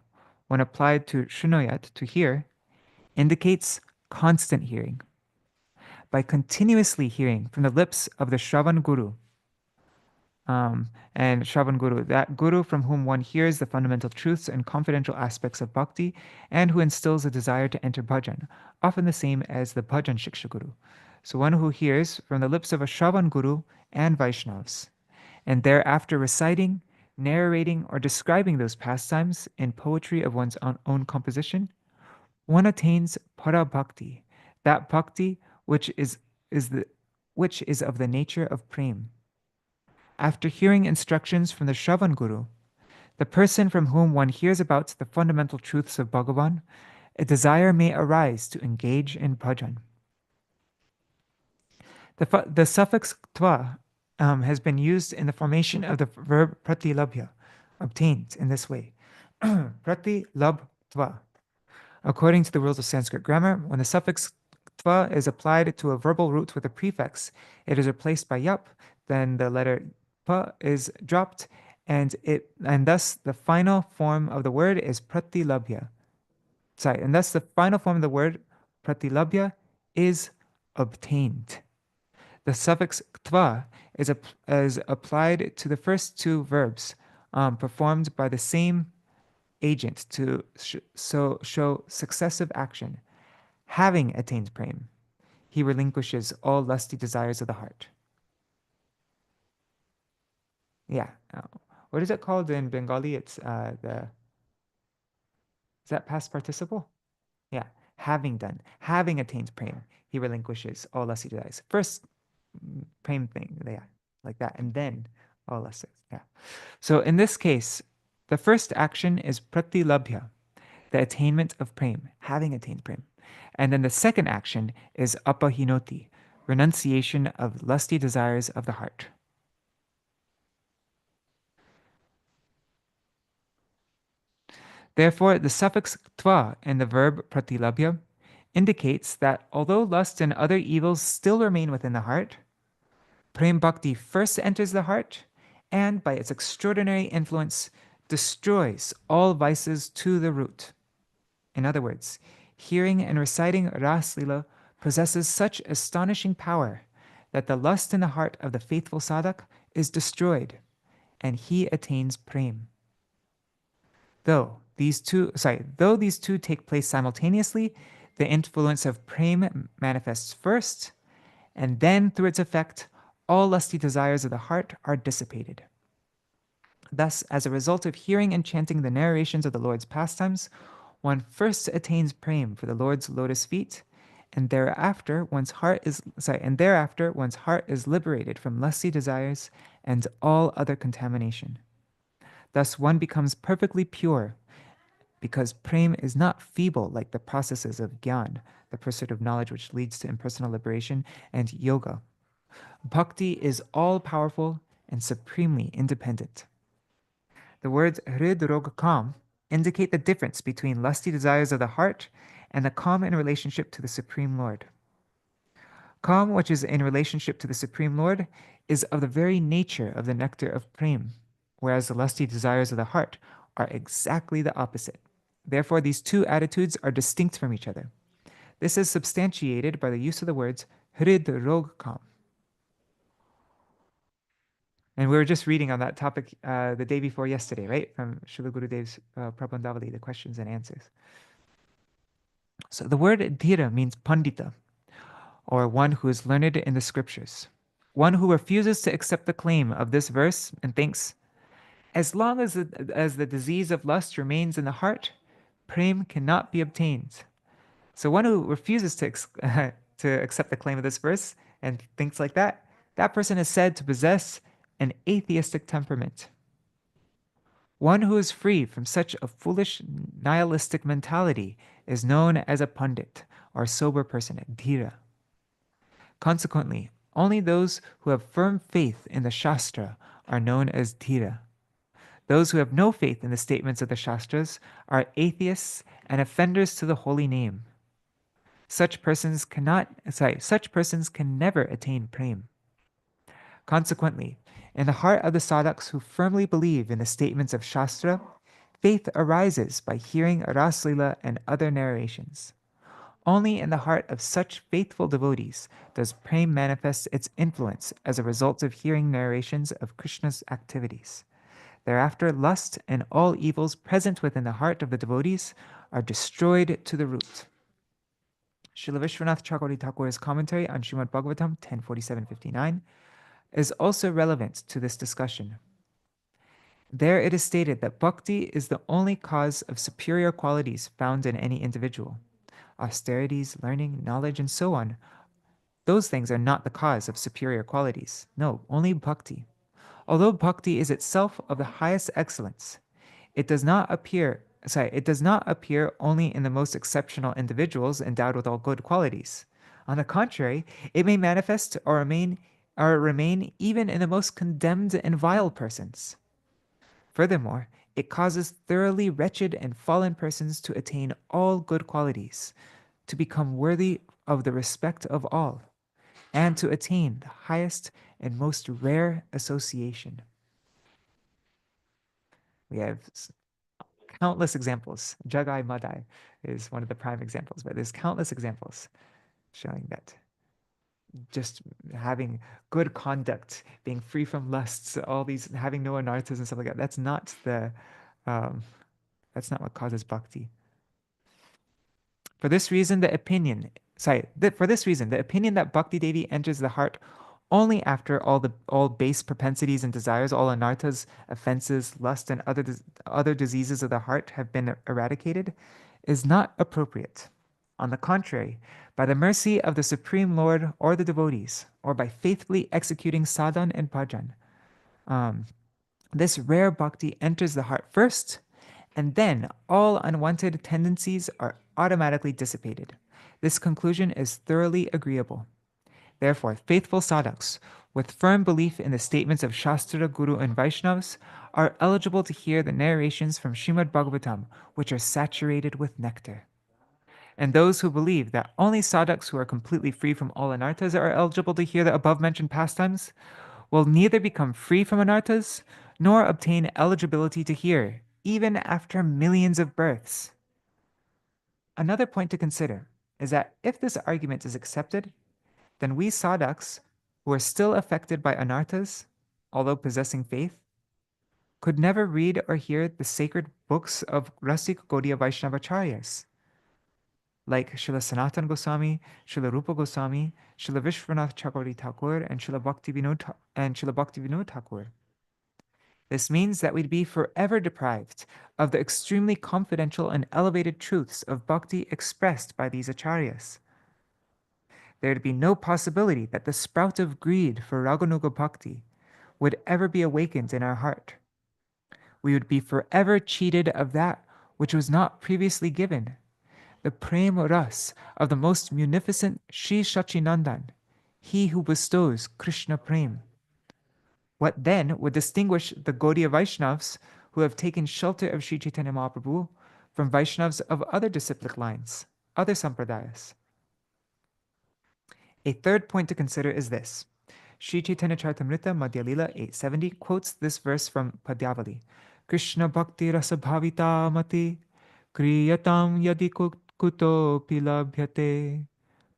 when applied to shrunoyat, to hear, indicates constant hearing. By continuously hearing from the lips of the Shravan Guru, and Shravan Guru, that Guru from whom one hears the fundamental truths and confidential aspects of bhakti, and who instills a desire to enter bhajan, often the same as the bhajan shiksha guru. So one who hears from the lips of a Shravan Guru and Vaishnavas, and thereafter reciting, narrating, or describing those pastimes in poetry of one's own composition, one attains para bhakti, that bhakti which is of the nature of prem. After hearing instructions from the Shravan Guru, the person from whom one hears about the fundamental truths of Bhagavan, a desire may arise to engage in bhajan. The suffix tva has been used in the formation of the verb pratilabhya, obtained in this way. Pratilabhva. According to the rules of Sanskrit grammar, when the suffix tva is applied to a verbal root with a prefix, it is replaced by yap, then the letter pa is dropped, and thus the final form of the word is pratilabhya. And thus the final form of the word pratilabhya is obtained. The suffix tva is applied to the first two verbs, performed by the same agent to show successive action. Having attained prem, he relinquishes all lusty desires of the heart. Yeah. What is it called in Bengali? It's is that past participle? Yeah. Having attained prem, he relinquishes all lusty desires. First prem thing, yeah, like that, and then all lusty. Yeah. So in this case, the first action is pratilabhya, the attainment of prem, having attained prem. And then the second action is apahinoti, renunciation of lusty desires of the heart. Therefore, the suffix tva in the verb pratilabhya indicates that although lust and other evils still remain within the heart, prem bhakti first enters the heart and, by its extraordinary influence, destroys all vices to the root. In other words, hearing and reciting Ras Lila possesses such astonishing power that the lust in the heart of the faithful sadhak is destroyed, and he attains prem. Though these two take place simultaneously, the influence of prem manifests first, and then through its effect, all lusty desires of the heart are dissipated. Thus, as a result of hearing and chanting the narrations of the Lord's pastimes, one first attains prem for the Lord's lotus feet, and thereafter one's heart is liberated from lusty desires and all other contamination. Thus, one becomes perfectly pure, because prem is not feeble like the processes of gyan, the pursuit of knowledge which leads to impersonal liberation, and yoga. Bhakti is all-powerful and supremely independent. The words hrid, rog, kam indicate the difference between lusty desires of the heart and the kam in relationship to the Supreme Lord. Kam, which is in relationship to the Supreme Lord, is of the very nature of the nectar of prem, whereas the lusty desires of the heart are exactly the opposite. Therefore, these two attitudes are distinct from each other. This is substantiated by the use of the words hrid, rog, kam. And we were just reading on that topic the day before yesterday, right? From Śrīla Gurudev's Prabandhavali, the questions and answers. So the word dhira means pandita, or one who is learned in the scriptures. One who refuses to accept the claim of this verse and thinks, as long as the disease of lust remains in the heart, prem cannot be obtained. So one who refuses to accept the claim of this verse and thinks like that, that person is said to possess an atheistic temperament. One who is free from such a foolish nihilistic mentality is known as a pandit, or sober person, dhira. Consequently, only those who have firm faith in the Shastra are known as dhira. Those who have no faith in the statements of the Shastras are atheists and offenders to the holy name. Such persons can never attain prem. Consequently, in the heart of the sadhaks who firmly believe in the statements of Shastra, faith arises by hearing Ras Lila and other narrations. Only in the heart of such faithful devotees does prem manifest its influence as a result of hearing narrations of Krishna's activities. Thereafter, lust and all evils present within the heart of the devotees are destroyed to the root. Śrīla Vishwanath Chakravarti Thakura's commentary on Śrīmad Bhagavatam 10.47.59 is also relevant to this discussion. There it is stated that bhakti is the only cause of superior qualities found in any individual. Austerities, learning, knowledge, and so on, those things are not the cause of superior qualities. No, only bhakti. Although bhakti is itself of the highest excellence, it does not appear only in the most exceptional individuals endowed with all good qualities. On the contrary, it may manifest or remain even in the most condemned and vile persons. Furthermore, it causes thoroughly wretched and fallen persons to attain all good qualities, to become worthy of the respect of all, and to attain the highest and most rare association. We have countless examples. Jagai Madai is one of the prime examples, but there's countless examples showing that just having good conduct, being free from lusts, all these, having no anarthas and stuff like that, that's not what causes bhakti. For this reason, the opinion that Bhakti Devi enters the heart only after all base propensities and desires, all anarthas, offenses, lust, and other diseases of the heart have been eradicated, is not appropriate. On the contrary, by the mercy of the Supreme Lord or the devotees, or by faithfully executing sadhan and bhajan, this rare bhakti enters the heart first, and then all unwanted tendencies are automatically dissipated. This conclusion is thoroughly agreeable. Therefore, faithful sadhaks, with firm belief in the statements of Shastra, Guru, and Vaishnavas, are eligible to hear the narrations from Śrīmad Bhagavatam, which are saturated with nectar. And those who believe that only sadhaks who are completely free from all anarthas are eligible to hear the above-mentioned pastimes will neither become free from anarthas nor obtain eligibility to hear, even after millions of births. Another point to consider is that if this argument is accepted, then we sadhaks, who are still affected by anarthas, although possessing faith, could never read or hear the sacred books of Rasik Gaudiya Vaishnavacharyas, like Śrīla Sanatana Gosvāmī, Śrīla Rupa Gosvāmī, Śrīla Vishwanath Chakravarti Thakur, and Śrīla Bhaktivinoda Ṭhākura. This means that we'd be forever deprived of the extremely confidential and elevated truths of bhakti expressed by these acharyas. There'd be no possibility that the sprout of greed for Raganuga Bhakti would ever be awakened in our heart. We would be forever cheated of that which was not previously given, the prem ras of the most munificent Śrī Sačinandan, he who bestows Krishna prem. What then would distinguish the Gaudiya Vaishnavas who have taken shelter of Sri Chaitanya Mahaprabhu from Vaishnavas of other disciplic lines, other sampradayas? A third point to consider is this. Sri Chaitanya Charitamrita Madhya Lila 870 quotes this verse from Padyavali. Krishna bhakti rasa bhavita mati kriyatam yadi kuto pilabhyate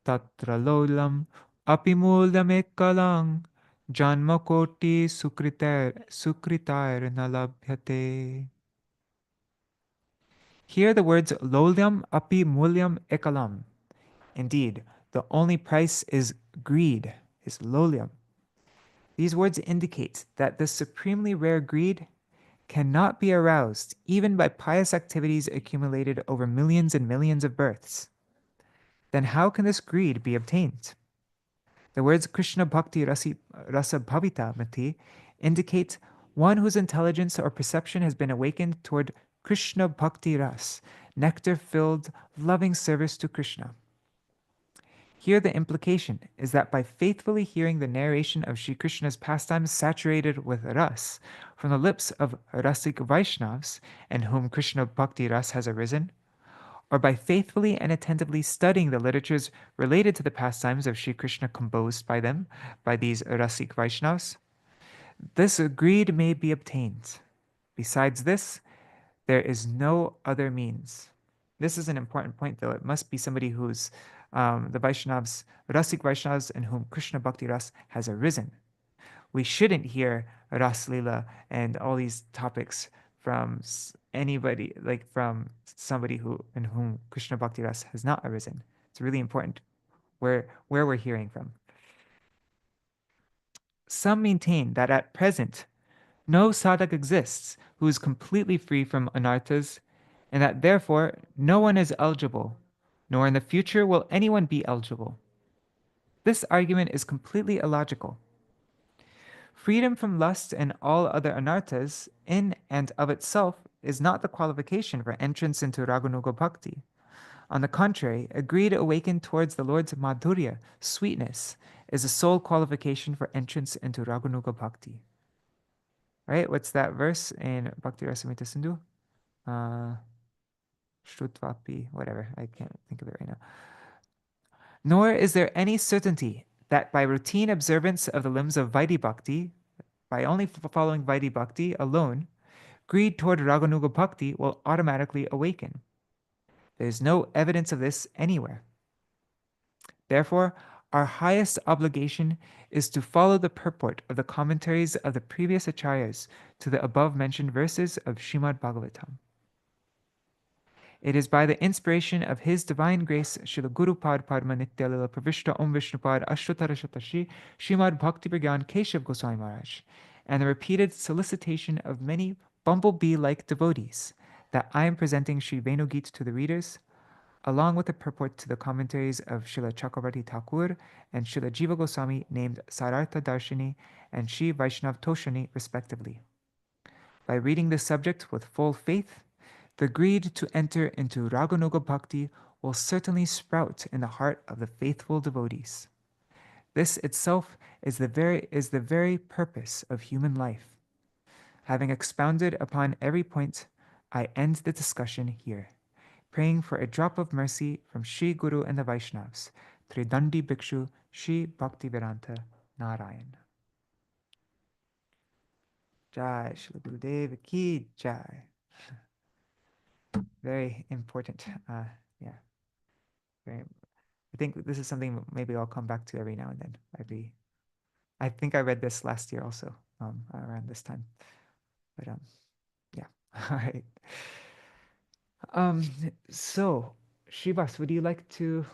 tatra lolam apimulyam ekalang janma koti sukritar nalabhyate. Here the words lolyam api mulyam ekalam. Indeed, the only price is greed, is lolyam. These words indicate that this supremely rare greed cannot be aroused even by pious activities accumulated over millions and millions of births. Then how can this greed be obtained? The words Krishna Bhakti Rasa Bhavita Mati indicate one whose intelligence or perception has been awakened toward Krishna Bhakti Ras, nectar-filled, loving service to Krishna. Here the implication is that by faithfully hearing the narration of Sri Krishna's pastimes saturated with ras from the lips of Rasik Vaishnavas in whom Krishna Bhakti Ras has arisen, or by faithfully and attentively studying the literatures related to the pastimes of Sri Krishna composed by them, by these Rasik Vaishnavas, this greed may be obtained. Besides this, there is no other means. This is an important point, though. It must be somebody who's the Vaishnavas, Rasik Vaishnavas in whom Krishna Bhakti Ras has arisen. We shouldn't hear Ras Lila and all these topics from anybody, like from somebody in whom Krishna Bhakti Ras has not arisen. It's really important where we're hearing from. Some maintain that at present, no sadhak exists who is completely free from anarthas, and that therefore no one is eligible, nor in the future will anyone be eligible. This argument is completely illogical. Freedom from lust and all other anarthas in and of itself is not the qualification for entrance into Raganuga Bhakti. On the contrary, a greed awakened towards the Lord's madhurya, sweetness, is the sole qualification for entrance into Raganuga Bhakti. Right? What's that verse in Bhakti Rasamrita Sindhu? Shrutvapi, whatever. I can't think of it right now. Nor is there any certainty that by routine observance of the limbs of Vaidhi Bhakti, by only following Vaidhi Bhakti alone, greed toward Raganuga Bhakti will automatically awaken. There is no evidence of this anywhere. Therefore, our highest obligation is to follow the purport of the commentaries of the previous acharyas to the above-mentioned verses of Śrīmad Bhagavatam. It is by the inspiration of His Divine Grace, Śrīla Gurupad Padma Nityalila Pravishta Om Vishnupad Ashtotara Shatashi, Śrīmad Bhaktivedānta Keshav Gosvāmī Mahārāja, and the repeated solicitation of many bumblebee-like devotees that I am presenting Śrī Veṇu-gīta to the readers, along with the purport to the commentaries of Śrīla Chakravarti Thakur and Śrīla Jiva Goswami named Sarartha Darshini and Śrī Vaishnav Toshani respectively. By reading this subject with full faith, the greed to enter into Raganuga Bhakti will certainly sprout in the heart of the faithful devotees. This itself is the very purpose of human life. Having expounded upon every point, I end the discussion here, praying for a drop of mercy from Sri Guru and the Vaishnavas, Tridandi Bhikshu, Śrī Bhaktivedānta Nārāyaṇa. Jai Śrīla Gurudeva ki jai. Very important. Yeah. Very, I think this is something maybe I'll come back to every now and then. I think I read this last year also, around this time. But yeah. All right. So, Srivas, would you like to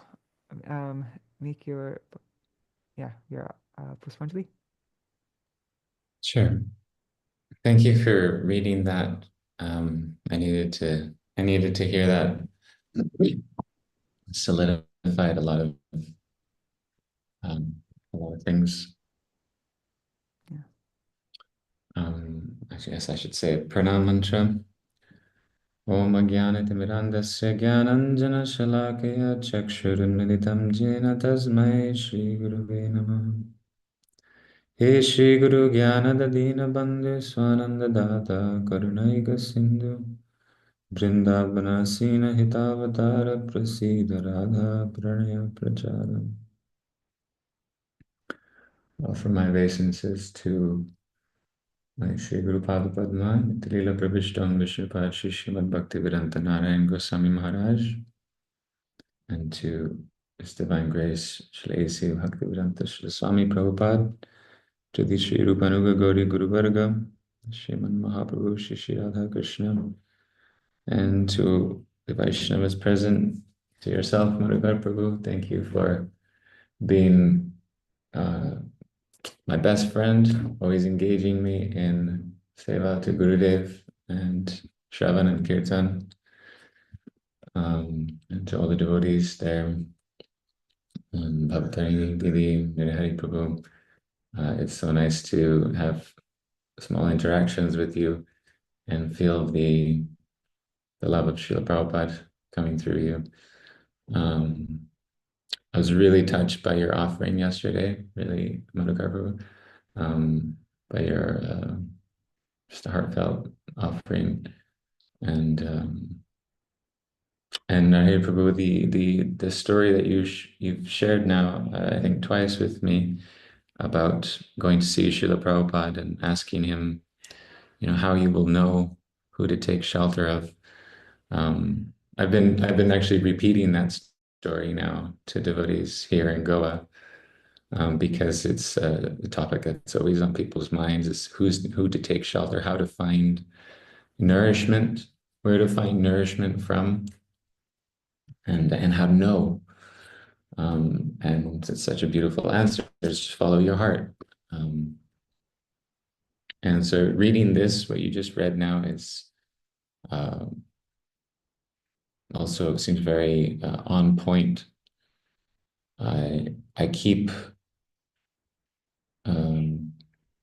make your Puspanjali? Sure. Thank you for reading that. I needed to hear that. Solidified a lot of things. Yeah. I guess I should say Pranam mantra. Om Ajnanatimidandasya Jnananjana Shalakaya Chakshurunmilitam Jena Tasmai Shri Gurave Namah. He Shri Guru Jnanadadina Bandhu Swananda Data Karunaika Sindhu Vrindavana Sina Hitavatara Prasida Radha Pranaya Pracharam. Offer my obeisances to my Shri Guru Pada Padma, Trila Prabhishtam Vishnupad Śrī Śrīmad Bhaktivedānta Nārāyaṇa Gosvāmī Mahārāja, and to His Divine Grace, Śrī Bhaktivedānta Swami Prabhupada, to the Śrī Rupanuga Gauri Guru Varga, Śrīmad Mahaprabhu Shri Radha Krishna, and to the Vaishnavas present, to yourself, Madhukar Prabhu, thank you for being my best friend, always engaging me in seva to Gurudev and Shravan and Kirtan, and to all the devotees there, Bhavatarini, Didi, Nirihari Prabhu. It's so nice to have small interactions with you and feel the love of Srila Prabhupada coming through you. I was really touched by your offering yesterday, really, Madhukar Prabhu, by your just a heartfelt offering, and Narayana Prabhu, the story that you've shared now, I think twice with me, about going to see Srila Prabhupada and asking him, how you will know who to take shelter of. I've been actually repeating that story now to devotees here in Goa, because it's a topic that's always on people's minds, is who to take shelter, how to find nourishment, where to find nourishment from, and how to know. And it's such a beautiful answer. Just follow your heart. And so reading this, what you just read now, is also seems very on point. I keep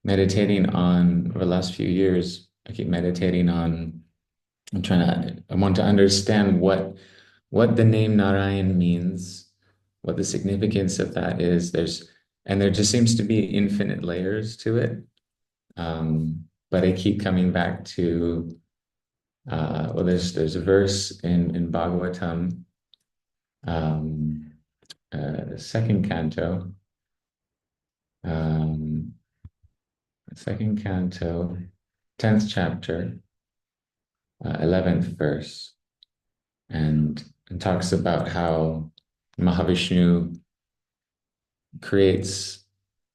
meditating on, over the last few years, I keep meditating on, I want to understand what the name Narayan means, what the significance of that is. There just seems to be infinite layers to it. But I keep coming back to, there's a verse in Bhagavatam, second canto, 10th chapter, 11th verse, and talks about how Mahavishnu creates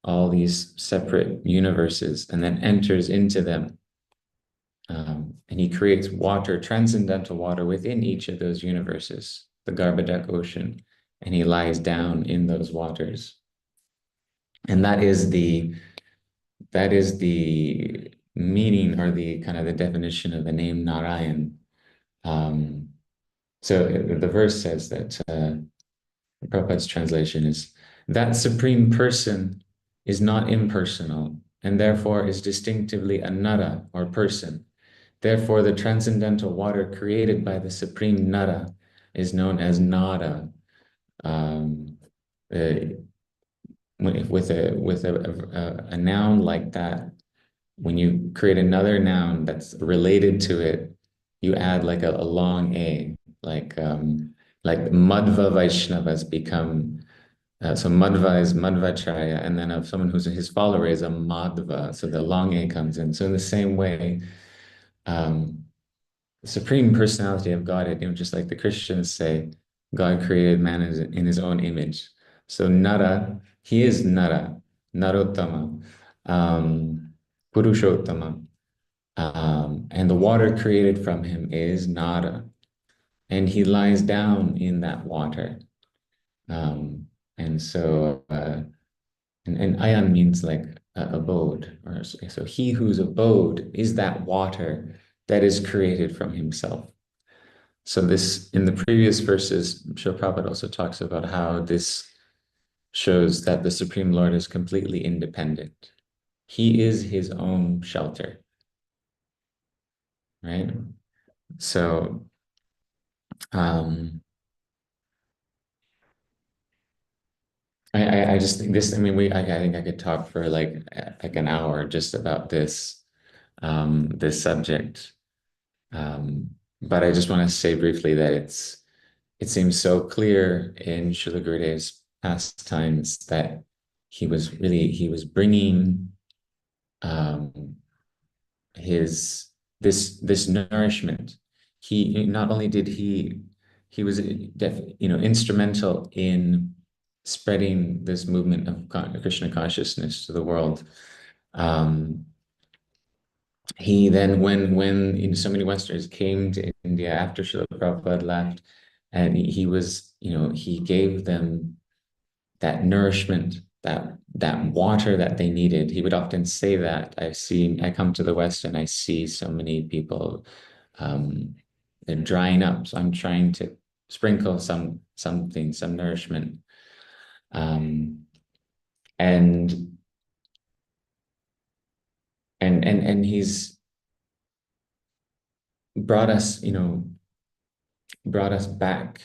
all these separate universes and then enters into them. And he creates water, transcendental water, within each of those universes, the Garbhodak ocean, and he lies down in those waters. And that is the meaning, or the kind of the definition of the name Narayan. So the verse says that, Prabhupada's translation is, that Supreme Person is not impersonal, and therefore is distinctively a Nara, or person. Therefore, the transcendental water created by the Supreme Nara is known as Nara. With a noun like that, when you create another noun that's related to it, you add like a long A, like Madhva Vaishnavas become, so Madhva is Madhvacharya, and then of someone who's his follower is a Madhva, so the long A comes in. So in the same way, the Supreme Personality of Godhead, just like the Christians say, God created man in his own image. So Nara, he is Nara, Narottama, Purushottama. And the water created from him is Nara. And he lies down in that water. And so, and ayan means like abode. So he whose abode is that water that is created from himself. So this, in the previous verses, Srila Prabhupada also talks about how this shows that the Supreme Lord is completely independent. He is his own shelter, right? So, I just think this, I mean, I think I could talk for like an hour just about this, this subject. But I just want to say briefly that it seems so clear in Śrīla Gurudeva's pastimes that he was bringing this nourishment. He not only did he was instrumental in spreading this movement of Krishna consciousness to the world. He then, when so many Westerners came to India after Srila Prabhupada left, and he was, he gave them that nourishment, that water that they needed. He would often say that. I come to the West and I see so many people, they're drying up. So I'm trying to sprinkle some nourishment. And he's brought us back.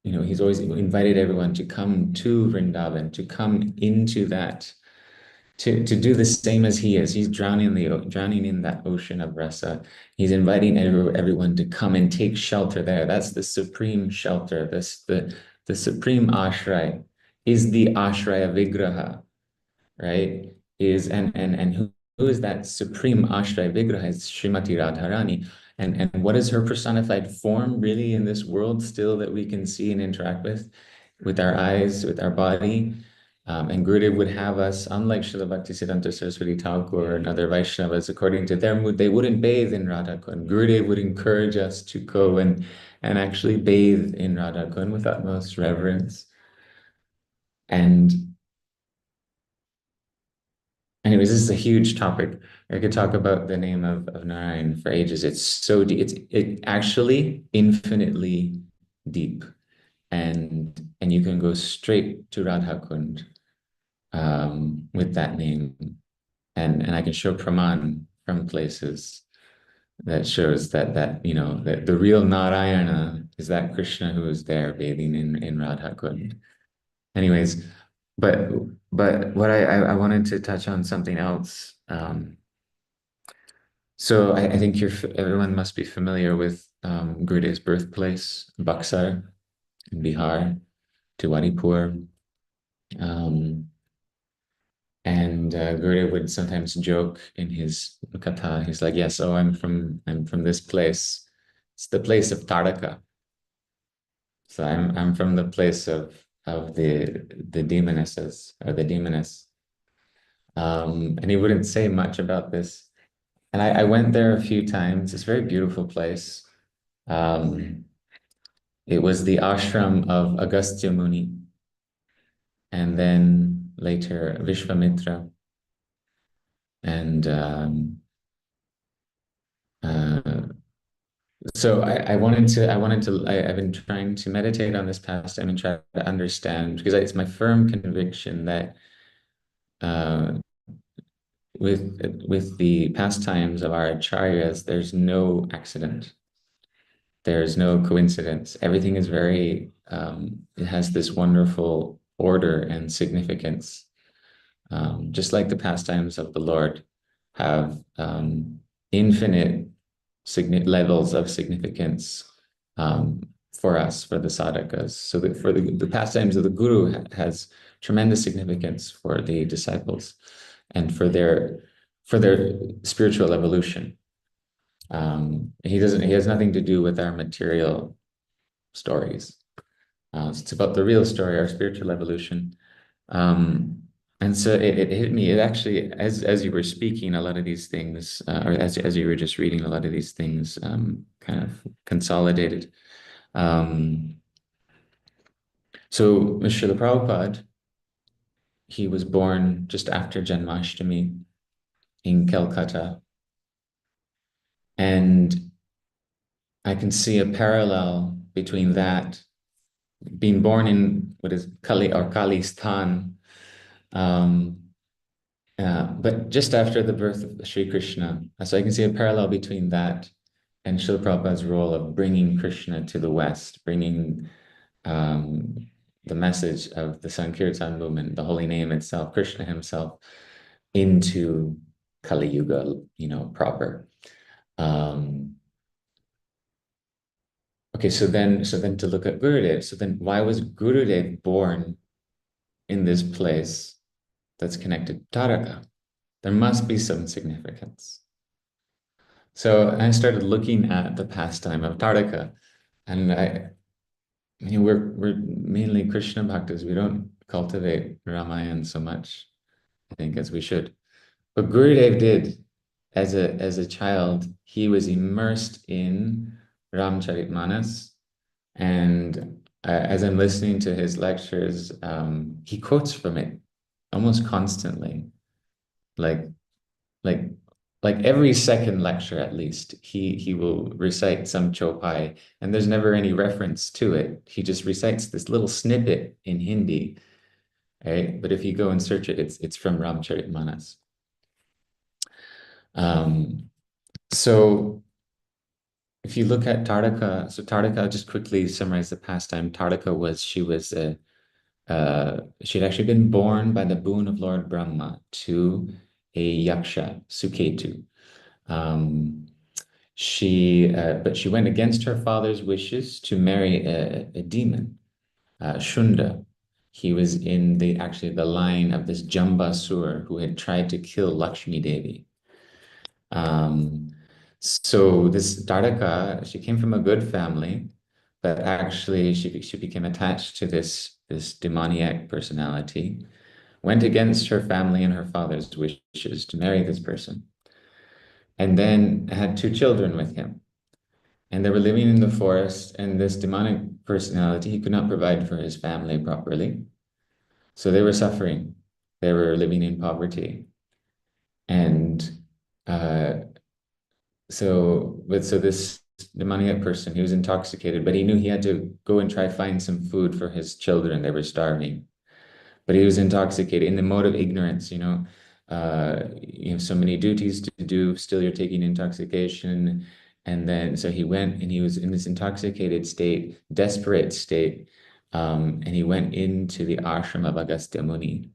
He's always invited everyone to come to Vrindavan, to come into that, to do the same as he is. He's drowning in that ocean of rasa. He's inviting everyone to come and take shelter there. That's the supreme shelter. The supreme ashray is the ashraya vigraha, right? And who is that supreme ashraya vigraha? Is Srimati Radharani. And what is her personified form really in this world still that we can see and interact with our eyes, with our body? And Gurudev would have us, unlike Śrīla Bhaktisiddhanta Saraswati Ṭhākura and other Vaishnavas, according to their mood, they wouldn't bathe in Radha Kund. Gurudev would encourage us to go and actually bathe in Radha Kund with utmost reverence. And anyways, this is a huge topic. I could talk about the name of Narayan for ages. It's so deep. It's actually infinitely deep. And you can go straight to Radha Kund with that name. And I can show praman from places that shows that that the real Narayana is that Krishna who is there bathing in Radha Kund. Anyways, but what I wanted to touch on something else. So I think everyone must be familiar with Gurudev's birthplace, Buxar in Bihar, Tiwaripur. And Gurudev would sometimes joke in his katha. He's like, "Yes, I'm from this place. It's the place of Taraka. So I'm from the place of the demonesses or the demoness." And he wouldn't say much about this. And I went there a few times. It's a very beautiful place. It was the ashram of Agastya Muni, and then later Vishvamitra. And so I've been trying to meditate on this pastime and try to understand, because it's my firm conviction that with the pastimes of our acharyas, there's no accident. There's no coincidence. Everything is very, it has this wonderful order and significance, just like the pastimes of the Lord. have infinite levels of significance for us, for the sadhakas. So that for the pastimes of the Guru has tremendous significance for the disciples and for their spiritual evolution. He has nothing to do with our material stories. It's about the real story, our spiritual evolution. And so it hit me. It actually, as you were speaking, a lot of these things, or as you were just reading, a lot of these things kind of consolidated. So Srila Prabhupada, he was born just after Janmashtami in Calcutta. And I can see a parallel between that, being born in what is Kali or Kalistan, but just after the birth of Sri Krishna. So I can see a parallel between that and Srila Prabhupada's role of bringing Krishna to the West, bringing the message of the Sankirtan movement, the holy name itself, Krishna himself, into Kali Yuga, proper. Okay, so then to look at Gurudev, so then why was Gurudev born in this place that's connected to Taraka? There must be some significance. So I started looking at the pastime of Taraka, and we're mainly Krishna bhaktas. We don't cultivate Ramayana so much, I think, as we should. But Gurudev did. As a child, he was immersed in Ramcharitmanas, and as I'm listening to his lectures, he quotes from it almost constantly, like every second lecture at least, he will recite some chopai, and there's never any reference to it. He just recites this little snippet in Hindi, right? But if you go and search it, it's from Ramcharitmanas. So if you look at Taraka, so Taraka, just quickly summarize the pastime. Taraka she'd actually been born by the boon of Lord Brahma to a yaksha, Suketu. But she went against her father's wishes to marry a demon, Shunda. He was in the line of this Jambasur who had tried to kill Lakshmi Devi. So this Taraka, she came from a good family, but actually she became attached to this demoniac personality, went against her family and her father's wishes to marry this person, and then had 2 children with him. And they were living in the forest, and this demonic personality, he could not provide for his family properly. So they were suffering. They were living in poverty. And so this demoniac person, he was intoxicated, but he knew he had to go and try find some food for his children. They were starving. But he was intoxicated in the mode of ignorance, you have so many duties to do, still you're taking intoxication. And then, so he went and he was in this intoxicated state, desperate state. And he went into the ashram of Agastya Muni,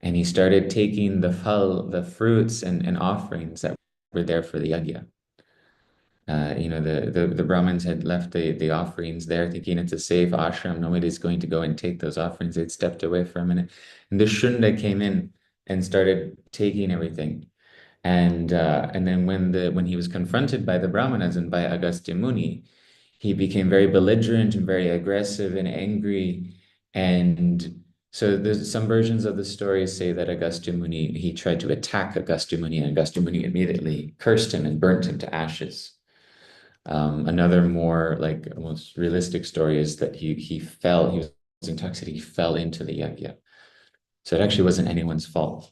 and he started taking the fruits and offerings that were there for the yajna. The Brahmins had left the offerings there, thinking it's a safe ashram. Nobody's going to go and take those offerings. They'd stepped away for a minute. And the Shunda came in and started taking everything. And then when he was confronted by the Brahmanas and by Agastya Muni, he became very belligerent and very aggressive and angry. And so there's some versions of the story say that Agastya Muni, he tried to attack Agastya Muni, and Agastya Muni immediately cursed him and burnt him to ashes. Another more almost realistic story is that he was intoxicated, he fell into the yajna. So it actually wasn't anyone's fault.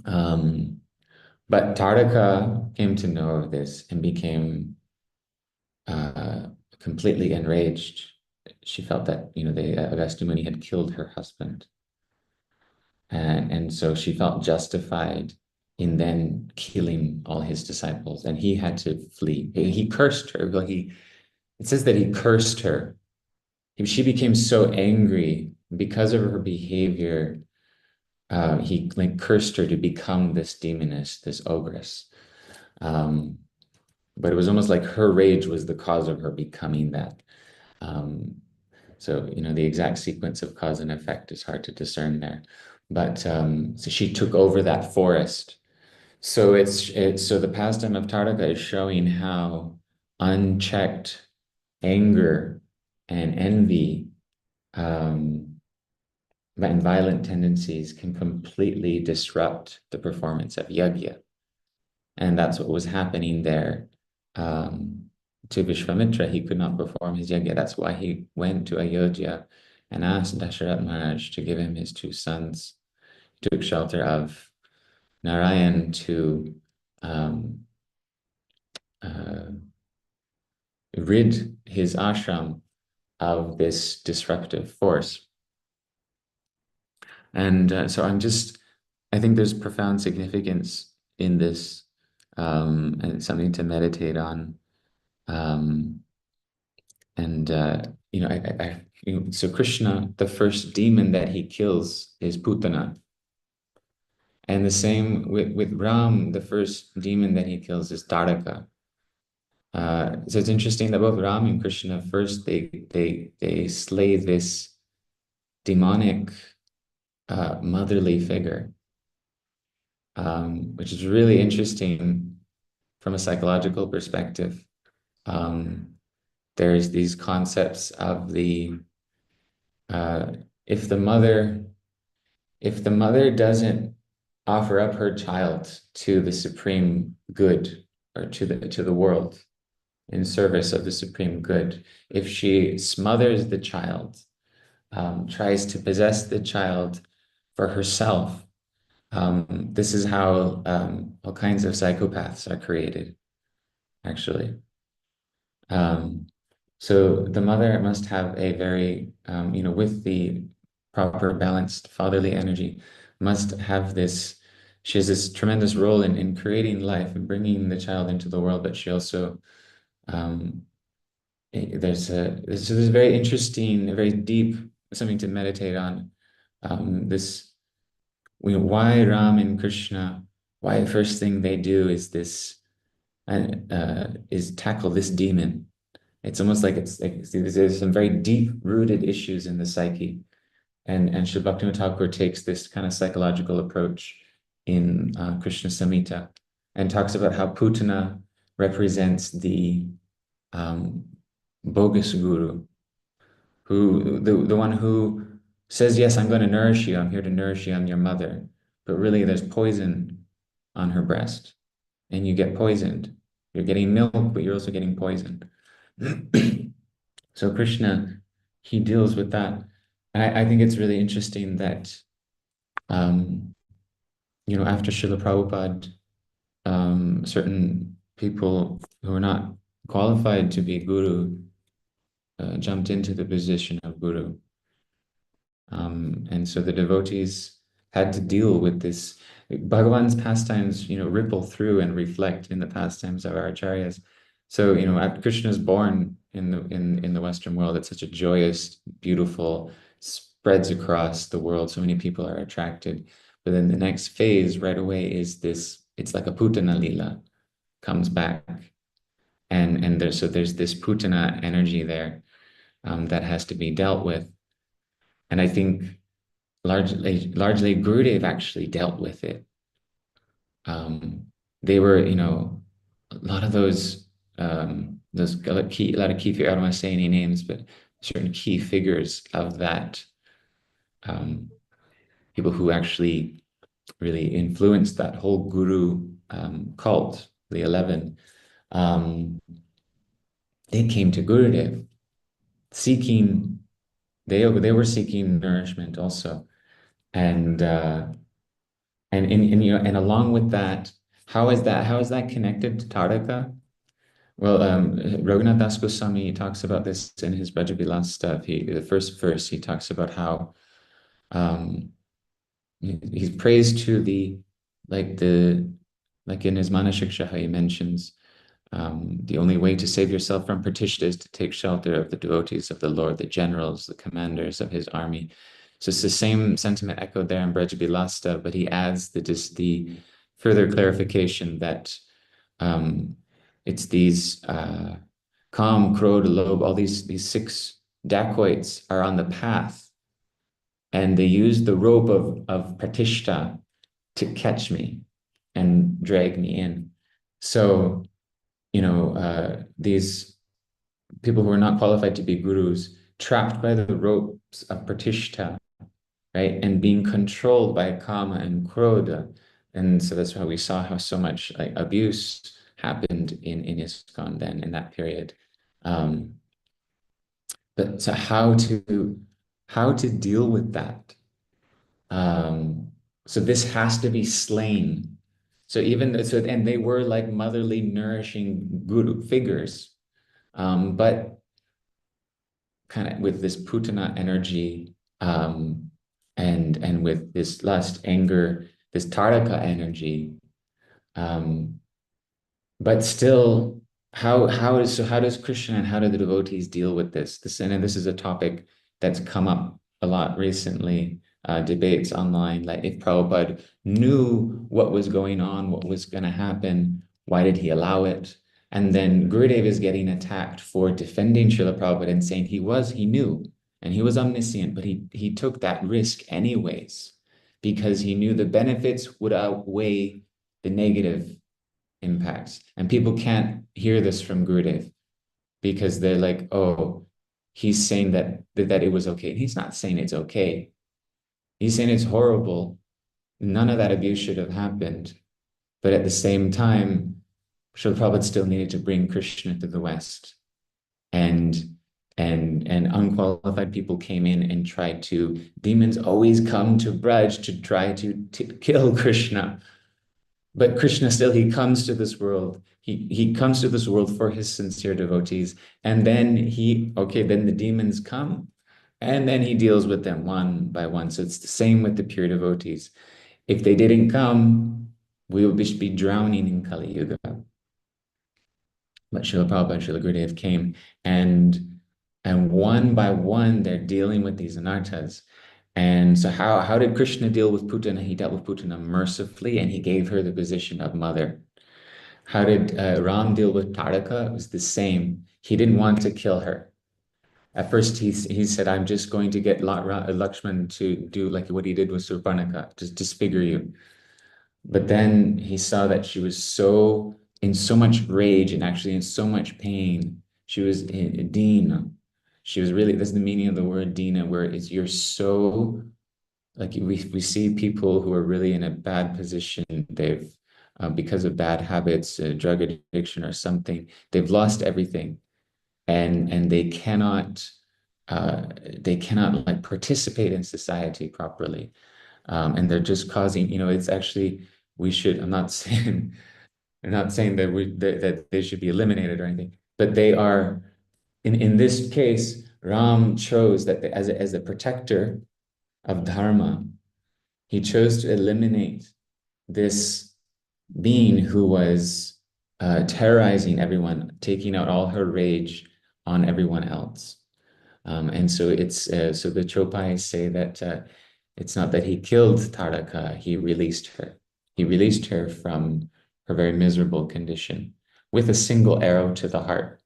But Taraka came to know of this and became completely enraged. She felt that Agastya Muni had killed her husband, and so she felt justified in then killing all his disciples, and he had to flee. He cursed her. It says that he cursed her. She became so angry because of her behavior. he like cursed her to become this demoness, this ogress. But it was almost like her rage was the cause of her becoming that. So, the exact sequence of cause and effect is hard to discern there. But so she took over that forest. So so the pastime of Taraka is showing how unchecked anger and envy and violent tendencies can completely disrupt the performance of yajna. And that's what was happening there. To Vishwamitra, he could not perform his yajna. That's why he went to Ayodhya and asked Dasharatha Maharaj to give him his two sons. He took shelter of Narayan to rid his ashram of this disruptive force. And so I think there's profound significance in this, and something to meditate on. So Krishna, the first demon that he kills is Putana. And the same with Ram, the first demon that he kills is Taraka. So it's interesting that both Ram and Krishna first they slay this demonic motherly figure, which is really interesting from a psychological perspective. There's these concepts of the if the mother doesn't offer up her child to the supreme good, or to the world in service of the supreme good, if she smothers the child, tries to possess the child for herself, this is how all kinds of psychopaths are created, actually. So the mother must have a very, with the proper balanced fatherly energy, must have this, she has this tremendous role in creating life and bringing the child into the world, but she also, there's this very interesting, very deep, something to meditate on, why Ram and Krishna, why the first thing they do is this, is tackle this demon. It's almost like there's some very deep-rooted issues in the psyche. And Śrīla Bhaktivinoda Ṭhākura takes this kind of psychological approach in Krishna Samhita and talks about how Putana represents the bogus guru, who the one who says, yes, I'm going to nourish you, I'm here to nourish you, I'm your mother, but really there's poison on her breast, and you get poisoned. You're getting milk, but you're also getting poisoned. So Krishna, he deals with that. And I think it's really interesting that, after Srila Prabhupada, certain people who are not qualified to be guru jumped into the position of guru. And so the devotees had to deal with this. Bhagavan's pastimes, ripple through and reflect in the pastimes of our acharyas. So, Krishna's born in the Western world. It's such a joyous, beautiful, spreads across the world. So many people are attracted. But then the next phase right away is this, it's like a Putana Lila comes back. And there's this Putana energy there that has to be dealt with. And I think largely Gurudev actually dealt with it. They were, a lot of those key, I don't want to say any names, but certain key figures of that, people who actually really influenced that whole guru cult, the 11, they came to Gurudev seeking, they were seeking nourishment also. And along with that, how is that connected to Taraka? Well, Raghunath Das Goswami talks about this in his Brajavilas stuff. The first verse, he talks about how he's praised to like in his Manashiksha, how he mentions the only way to save yourself from Pratishta is to take shelter of the devotees of the Lord, the generals, the commanders of his army. So it's the same sentiment echoed there in Braj-Bilasta, but he adds just the further clarification that it's these Kam, Krodha, Lobh, all these 6 dacoits are on the path, and they use the rope of Pratishta to catch me and drag me in. So, these people who are not qualified to be gurus, trapped by the ropes of Pratishta, right, and being controlled by Kama and Krodha. And so that's why we saw how so much like abuse happened in ISKCON then in that period. But so how to deal with that? So this has to be slain. So and they were like motherly, nourishing guru figures, but kind of with this Putana energy, and with this lust, anger, this Taraka energy, but still, how does Krishna and how do the devotees deal with this? And this is a topic that's come up a lot recently. Debates online, like if Prabhupada knew what was going on, what was going to happen, why did he allow it? And then Gurudev is getting attacked for defending Srila Prabhupada and saying he knew, and he was omniscient, but he took that risk anyways, because he knew the benefits would outweigh the negative impacts. And people can't hear this from Gurudev because they're like, oh, he's saying that it was okay. And he's not saying it's okay. He's saying it's horrible. None of that abuse should have happened. But at the same time, Srila Prabhupada still needed to bring Krishna to the West. And unqualified people came in and tried to, demons always come to Braj to try to kill Krishna. But Krishna still, he comes to this world. He comes to this world for his sincere devotees. And then then the demons come. And then he deals with them one by one. So it's the same with the pure devotees. If they didn't come, we would be drowning in Kali Yuga. But Srila Prabhupada and Srila Gurudev came, and one by one, they're dealing with these anarthas. And so how did Krishna deal with Putana? He dealt with Putana mercifully, and he gave her the position of mother. How did Ram deal with Taraka? It was the same. He didn't want to kill her. At first, he said, I'm just going to get Lakshman to do like what he did with Surpanaka, just disfigure you. But then he saw that she was in so much rage and actually in so much pain. She was in Dina. She was really, that's the meaning of the word Dina, where you're so, like we see people who are really in a bad position. They've, because of bad habits, drug addiction or something, they've lost everything. And they cannot like participate in society properly. And they're just causing, it's actually, I'm not saying that they should be eliminated or anything, but they are, in this case, Ram chose that as a protector of Dharma, he chose to eliminate this being who was terrorizing everyone, taking out all her rage on everyone else. And so so the Chopais say that it's not that he killed Taraka, he released her. He released her from her very miserable condition with a single arrow to the heart.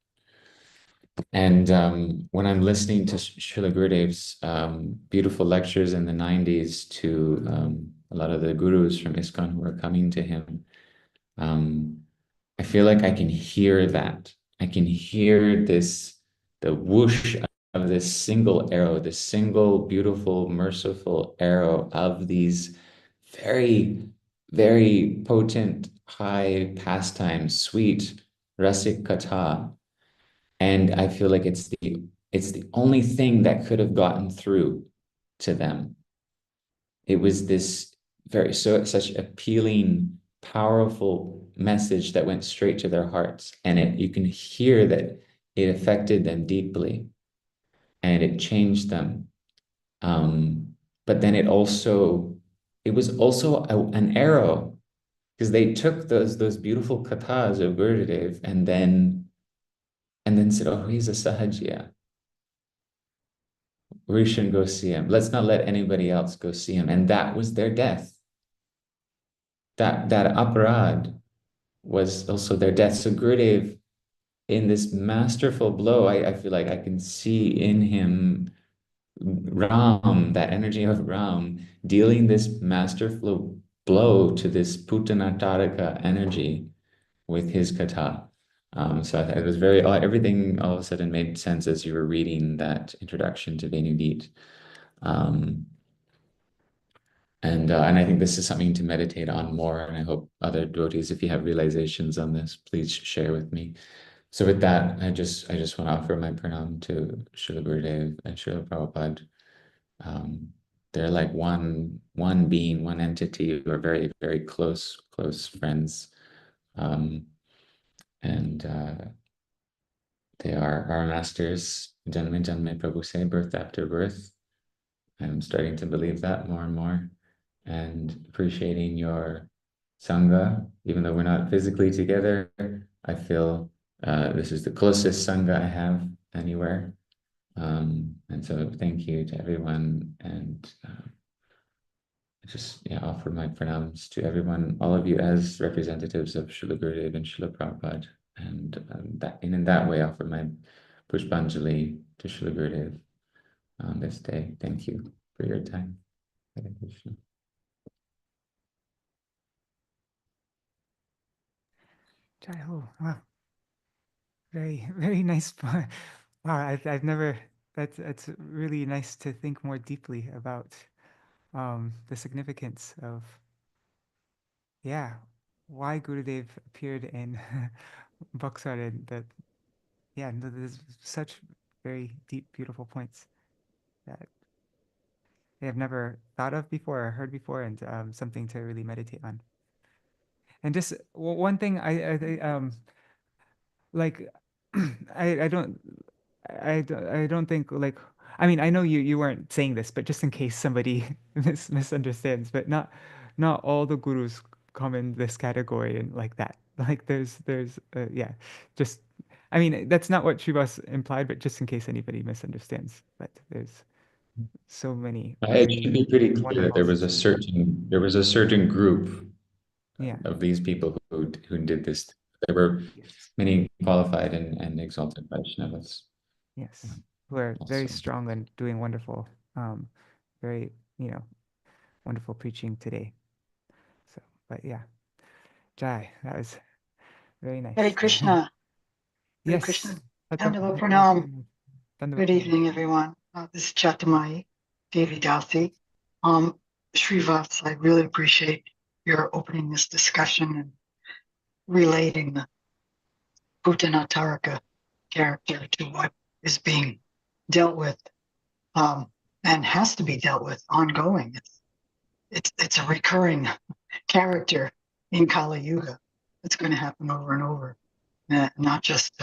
And when I'm listening to Srila Gurudev's beautiful lectures in the 90s to a lot of the gurus from ISKCON who are coming to him, I feel like I can hear that. I can hear the whoosh of this single arrow, this single beautiful, merciful arrow of these very, very potent, high pastimes, sweet, rasik katha. And I feel like it's the only thing that could have gotten through to them. It was this such appealing, powerful message that went straight to their hearts. And you can hear that it affected them deeply and it changed them. But then it was also an arrow, because they took those beautiful kathas of Gurudev and then said, oh, he's a sahajiya. we shouldn't go see him. Let's not let anybody else go see him. And that was their death. That aparad was also their death. So Gurudev, in this masterful blow, I feel like I can see in him Ram, that energy of Ram, dealing this masterful blow to this Putana-taraka energy with his katha. So it was everything all of a sudden made sense as you were reading that introduction to Veṇu-gīta. And I think this is something to meditate on more. And I hope other devotees, if you have realizations on this, please share with me. So with that, I just want to offer my pranam to Śrīla Gurudeva and Śrīla Prabhupada. They're like one being, one entity who are very, very close friends. They are our masters, Janme Janme Prabhu say, birth after birth. I'm starting to believe that more and more, and appreciating your Sangha, even though we're not physically together. I feel this is the closest Sangha I have anywhere. And so thank you to everyone, and just offer my pranams to everyone, all of you as representatives of Śrīla Gurudeva and Śrīla Prabhupada, and in that way offer my Pushpanjali to Śrīla Gurudeva on this day. Thank you for your time. Hare Krishna. Jai Ho. Wow. Very, very nice. Wow, I've never, that's really nice to think more deeply about the significance of, why Gurudev appeared in Buxar, and that, there's such very deep, beautiful points that I have never thought of before or heard before, and something to really meditate on. And just one thing I like, I don't think, like, I mean, I know you weren't saying this, but just in case somebody misunderstands, but not all the gurus come in this category and like that. Like there's just, I mean, that's not what Srivas implied, but just in case anybody misunderstands, but there's so many It should be pretty clear that there was a certain group of these people who did this. There were many qualified and exalted Vaishnavas. Yes, who are very strong and doing wonderful, very, wonderful preaching today. So, but Jai, that was very nice. Hare Krishna. Yes. Krishna. Dandava Pranam. Good evening, everyone. This is Chatamai Devidasi. Srivas, I really appreciate your opening this discussion and relating the Putana-taraka character to what is being dealt with, and has to be dealt with ongoing. It's a recurring character in Kali Yuga. It's going to happen over and over, not just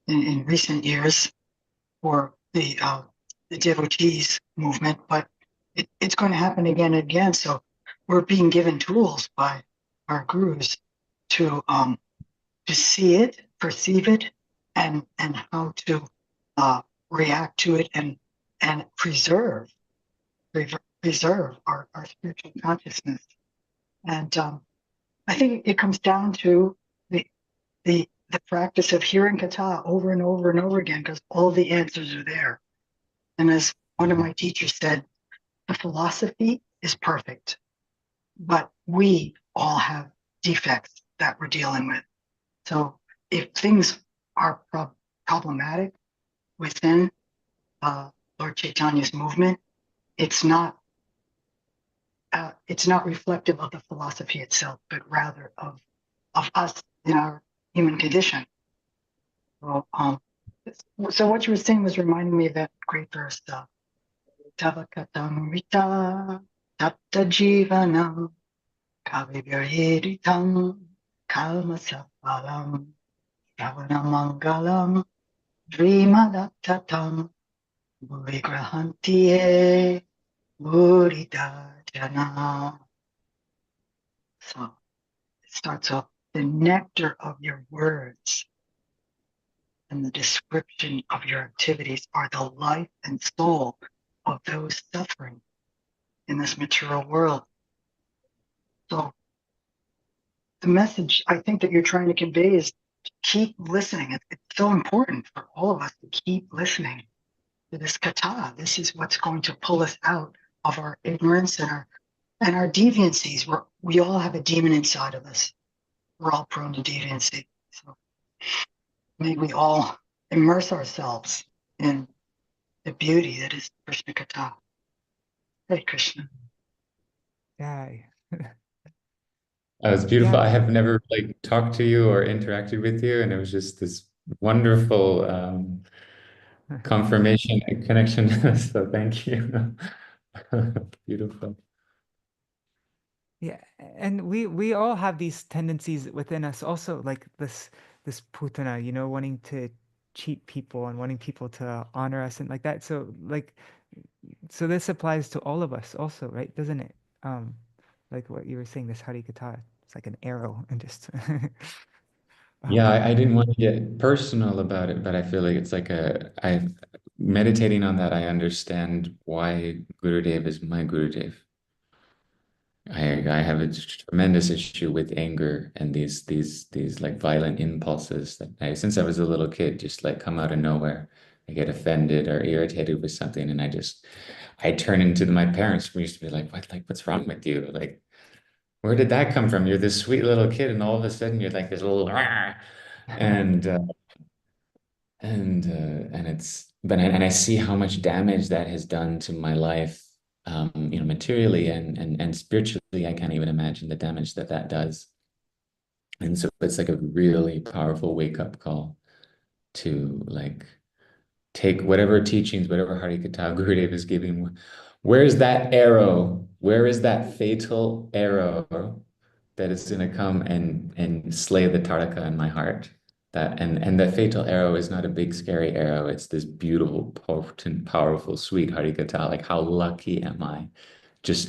in recent years for the devotees movement, but it's going to happen again and again. So we're being given tools by our gurus to see it, perceive it, and how to react to it and preserve our spiritual consciousness. And I think it comes down to the practice of hearing katha over and over and over again, because all the answers are there. And as one of my teachers said, the philosophy is perfect, but we all have defects that we're dealing with. So if things are problematic within Lord Chaitanya's movement, it's not reflective of the philosophy itself, but rather of us in our human condition. So what you were saying was reminding me of that great verse, Tavakatamrita tapta jivanam kavivyaritam kalmasapalam shravanamangalam Srimadattatam Bhurigrahantiye Bhuridajana. So it starts off, the nectar of your words and the description of your activities are the life and soul of those suffering in this material world. So the message I think that you're trying to convey is to keep listening. It's so important for all of us to keep listening to this kata. This is what's going to pull us out of our ignorance and our deviancies. We all have a demon inside of us. We're all prone to deviancy. So may we all immerse ourselves in the beauty that is Krishna kata. Hare Krishna. Yay. It's beautiful. Yeah. I have never like talked to you or interacted with you, and it was just this wonderful confirmation and connection. So thank you. Beautiful. Yeah, and we all have these tendencies within us also, like this putana, you know, wanting to cheat people and wanting people to honor us and like that. So this applies to all of us also, right? Doesn't it? Like what you were saying, this harikata, it's like an arrow and just Yeah, I didn't want to get personal about it, but I feel like it's like I meditating on that, I understand why Gurudev is my Gurudev. I have a tremendous issue with anger and these like violent impulses that since I was a little kid just like come out of nowhere. I get offended or irritated with something, and I turn into my parents who used to be like, what's wrong with you? Like, where did that come from? You're this sweet little kid, and all of a sudden you're like this little and I see how much damage that has done to my life, you know, materially and spiritually. I can't even imagine the damage that does. And so it's like a really powerful wake-up call to like take whatever teachings, whatever Harikatha Gurudev is giving. Where's that arrow? Where is that fatal arrow that is going to come and slay the Taraka in my heart? And that fatal arrow is not a big scary arrow. It's this beautiful, potent, powerful, sweet Harikatha. Like, how lucky am I?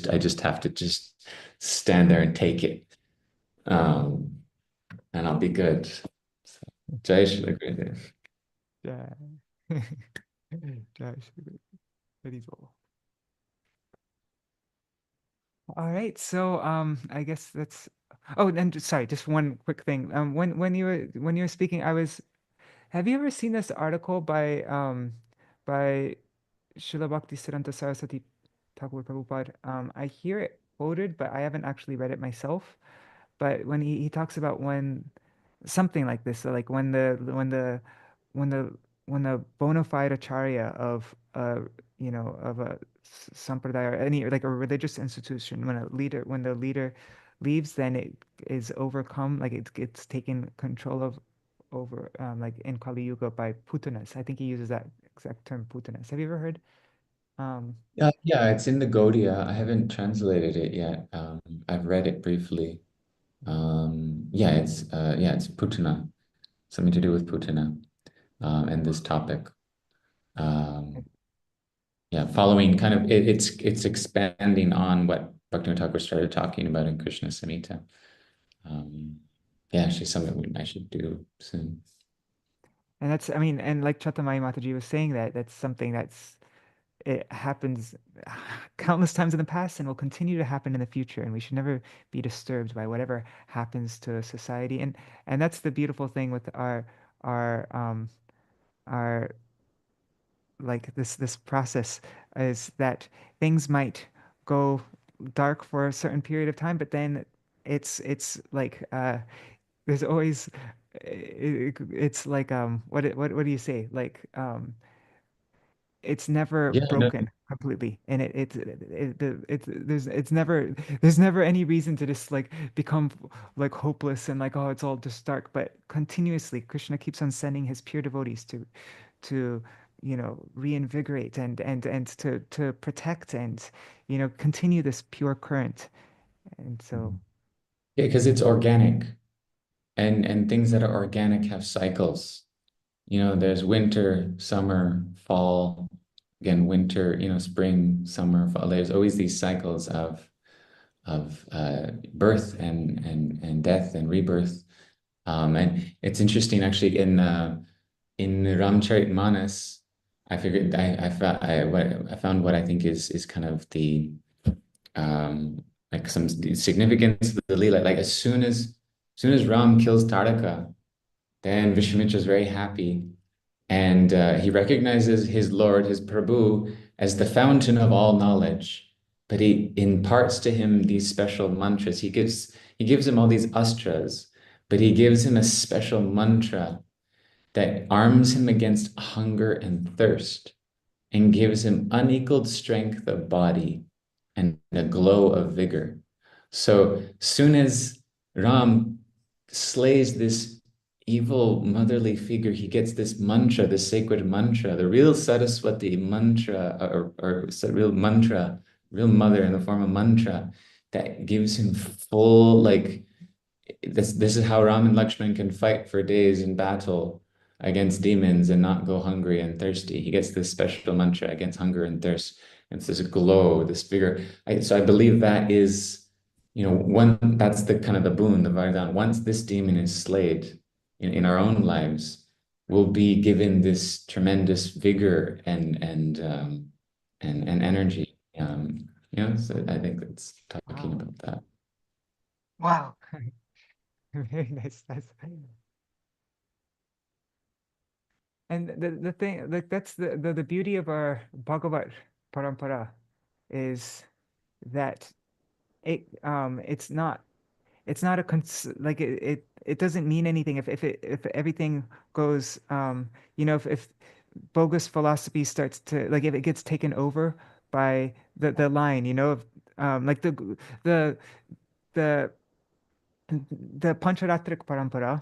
I just have to just stand there and take it, and I'll be good. So, Jai Śrīla Gurudeva. Yeah. Jai Shri Guru. All right, so I guess that's. Oh, and sorry, just one quick thing. When you were speaking, Have you ever seen this article by Śrīla Bhaktivedānta Saraswati Thakur Prabhupada? I hear it quoted, but I haven't actually read it myself. But when he talks about when something like this, so like when the when the bona fide acharya of of a sampradaya or any like a religious institution, when the leader leaves, then it is overcome, like it gets taken control of over like in Kali Yuga by putanas. I think he uses that exact term, putanas. Have you ever heard? Yeah, it's in the Gaudiya. I haven't translated it yet. I've read it briefly. It's Putana, something to do with Putana, and this topic. Following kind of it's expanding on what Bhaktivinoda Thakur started talking about in Krishna Samhita. Actually something I should do soon. And that's, I mean, and like Chatamai Mataji was saying, that's something it happens countless times in the past and will continue to happen in the future, and we should never be disturbed by whatever happens to society. And that's the beautiful thing with our like this process, is that things might go dark for a certain period of time, but then it's like there's always it's like what do you say, like it's never broken completely, and there's never any reason to just like become like hopeless and like, oh, it's all just dark. But continuously Krishna keeps on sending his pure devotees to reinvigorate and to protect and continue this pure current. And so because it's organic, and things that are organic have cycles. There's winter, summer, fall, again, winter, spring, summer, fall. There's always these cycles of birth and death and rebirth. And it's interesting, actually, in Ramcharitmanas, I figured I found what I think is kind of the like some significance of the Leela. Like as soon as Ram kills Taraka, then Vishwamitra is very happy, and he recognizes his Lord, his Prabhu, as the fountain of all knowledge. But he imparts to him these special mantras. He gives him all these astras, but he gives him a special mantra that arms him against hunger and thirst and gives him unequaled strength of body and a glow of vigor. So soon as Ram slays this evil motherly figure, he gets this mantra, this sacred mantra, the real Saraswati mantra, or real mantra, real mother in the form of mantra, that gives him full, like, this is how Ram and Lakshman can fight for days in battle against demons and not go hungry and thirsty. He gets this special mantra against hunger and thirst. It's this glow, this vigor. So I believe that is, that's the kind of the boon, the Vardhan. Once this demon is slayed in our own lives, we'll be given this tremendous vigor and energy. So I think it's talking about that. Wow. Very nice. And the thing, like, that's the beauty of our Bhagavat parampara, is that it's not like it doesn't mean anything if everything goes, if bogus philosophy starts to, like, if it gets taken over by the line, like the the Pancharatrik parampara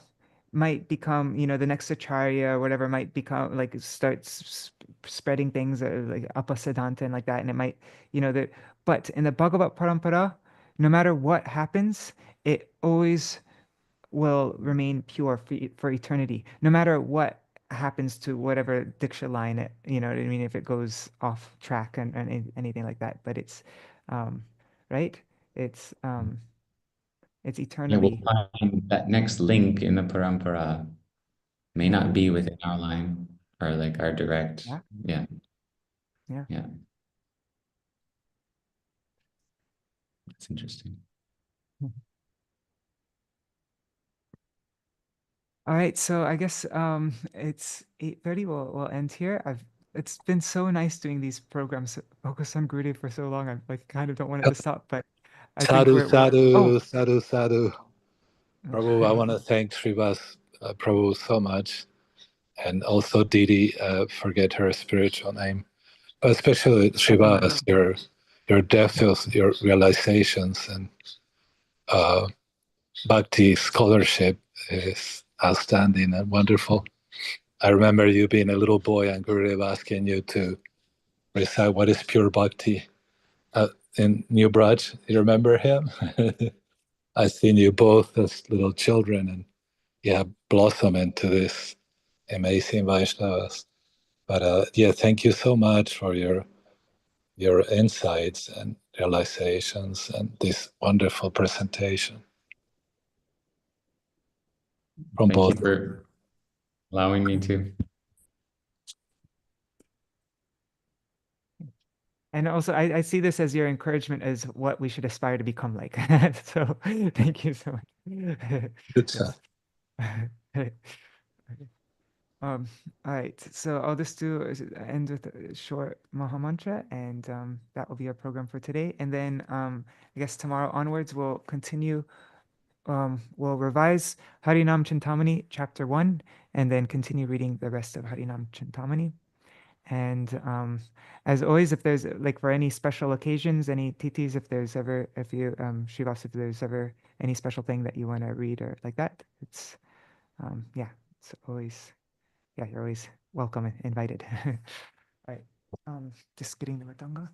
might become, the next acharya or whatever might become, like, starts spreading things like Apasiddhanta and like that, and it might, but in the Bhagavat parampara, no matter what happens, it always will remain pure for eternity, no matter what happens to whatever diksha line it, you know what I mean, if it goes off track and anything like that. But it's right, it's Yeah, we'll eternally. find that next link in the parampara may not be within our line or like our direct. Yeah. That's interesting. All right, so I guess it's 8:30. We'll end here. It's been so nice doing these programs focused on Gurudev for so long. I like kind of don't want it to stop, but I think Sadhu, we're sadhu, sadhu, sadhu. Prabhu, I want to thank Srivas Prabhu so much, and also Didi, forget her spiritual name, but especially Srivas, your depth of your realizations and bhakti scholarship is outstanding and wonderful. I remember you being a little boy and Gurudev asking you to recite what is pure bhakti in New Braj. You remember him? I've seen you both as little children and blossom into this amazing Vaishnavas. But thank you so much for your insights and realizations and this wonderful presentation. From Thank both. you for allowing me to. And also, I see this as your encouragement as what we should aspire to become like. So thank you so much. Good stuff. All right, so I'll just end with a short Maha Mantra, and that will be our program for today. And then I guess tomorrow onwards, we'll continue. We'll revise Harināma-cintāmaṇi chapter 1, and then continue reading the rest of Harināma-cintāmaṇi. And as always, if there's, like, for any special occasions, any titis, if there's ever any special thing that you want to read or like that, it's it's always, you're always welcome and invited. All right, just getting the Mridanga.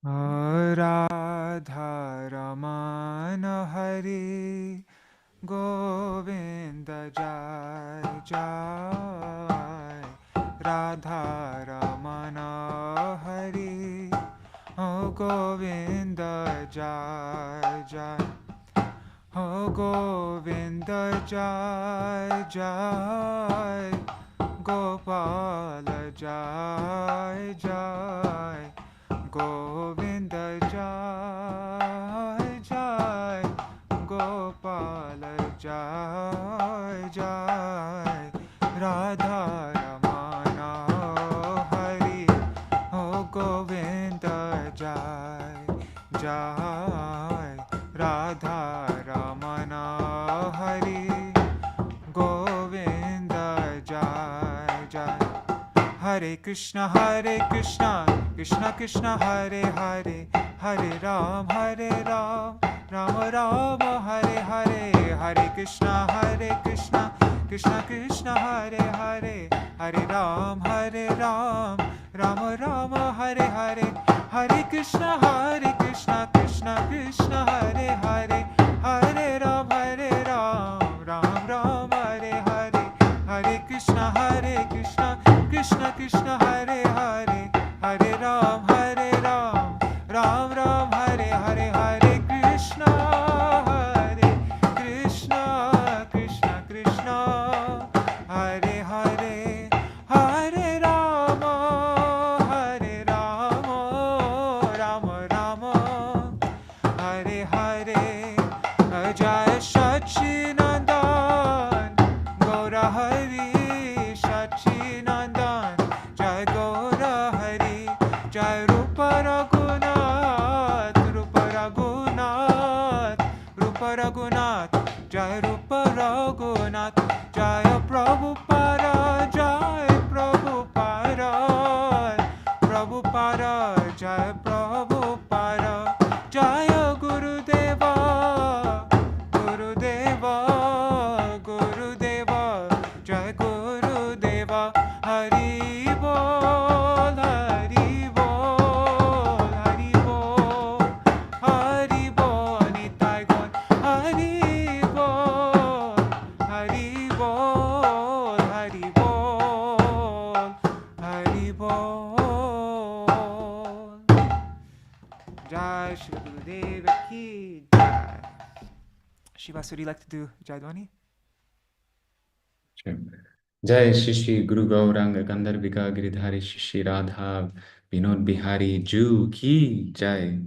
Radha Ramana Hari Govinda Jai Jai, Radha Ramana Hari Govinda Jai Jai. Oh Govinda Jai Jai. Gopala Jai Jai. Govinda Jai Jai. Gopala Jai Jai. Radha Ramana Hari. Oh Govinda Jai Jai. Radha Ramana Hari. Govinda Jai Jai. Hare Krishna, Krishna Krishna, Hare Hare, Hare Ram, Ram Rama, Hare Hare, Hare Krishna, Krishna Krishna, Hare Hare, Hare Ram, Ram Rama, Hare Hare, Hare Krishna, Krishna Krishna, Hare Hare, Hare Ram, Ram Rama, Hare Hare, Hare Krishna, Krishna Krishna, Hare Hare, Hare Ram, Ram Ram, Hare Hare, Hare Krishna, Krishna Krishna, Hare Hare, Hare Rama, Rama Rama, Hare Hare. Jai Sachinandan, Gaura Hari, Sachinandan, Jai Gaura Hari, Jai Rupa Raghunath, Jai Rupa Raghunath, Jai Prabhupada, Jai Prabhupada, Jai Gurudeva, Jai Gurudeva, Hari Bol, Hari Bol, Hari Bol, Hari Bol, Nitai Gaur, Hari Bol, Hari Bol, Hari Bol, Hari Bol. Jai Śrīla Gurudeva ki Jai. Shivas, would you like to do Jai Dwani? Jai Shri Guru Gauranga Gandharvika Giridhari Shri Radha Vinod Bihari Ju ki Jai.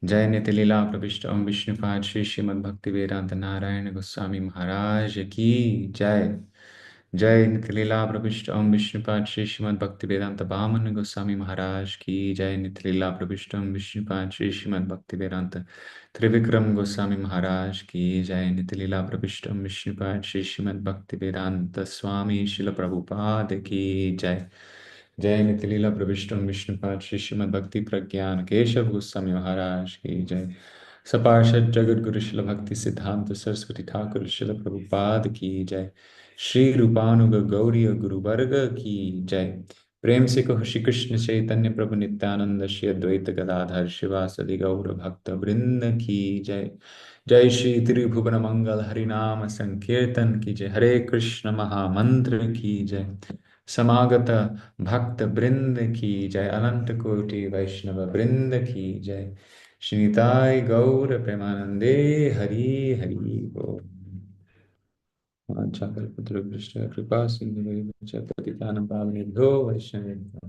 Jai Nitilila Pravishta Om Vishnupad Śrī Śrīmad Bhaktivedānta Nārāyaṇa Gosvāmī Mahārāja ki Jai. Jai Nitilila Pravishta Om Vishnupad Śrī Śrīmad Bhaktivedānta Vāmana Gosvāmī Mahārāja ki Jai. Nitilila Pravishta Om Vishnupad Śrī Śrīmad Bhaktivedānta Trivikram Gosvāmī Mahārāja ki Jai. Nitilila Pravishta Om Vishnupad Śrī Śrīmad Bhaktivedānta Swami Śrīla Prabhupada ki Jai. Jai Nitilila Pravishta Om Vishnupad Śrī Śrīmad Bhakti Pragyāna Keshav Gosvāmī Mahārāja ki Jai. Saparshad Jagat Guru Śrīla Bhakti Siddhanta Saraswati Ṭhākura Śrīla Prabhupada ki Jai. Shri Rupanuga Gauriya Guru Varga ki Jai. प्रेम से कहो श्री कृष्ण चैतन्य प्रभु नित्यानंद श्री अद्वैत गदाधर शिवासदि गौर भक्त वृंद की जय. जय श्री त्रिभुवन मंगल हरिनाम संकीर्तन की जय. हरे कृष्ण महामंत्र की जय. समागत भक्त वृंद की जय. अनंत कोटि वैष्णव वृंद की जय. श्रीनिताय गौर प्रेमानंदे हरि हरि बोल. वाञ्छाकल्पतरुभ्यश्च कृपा सिन्धुभ्यश्च पतितानां पावनेभ्यो वैष्णवेभ्यो.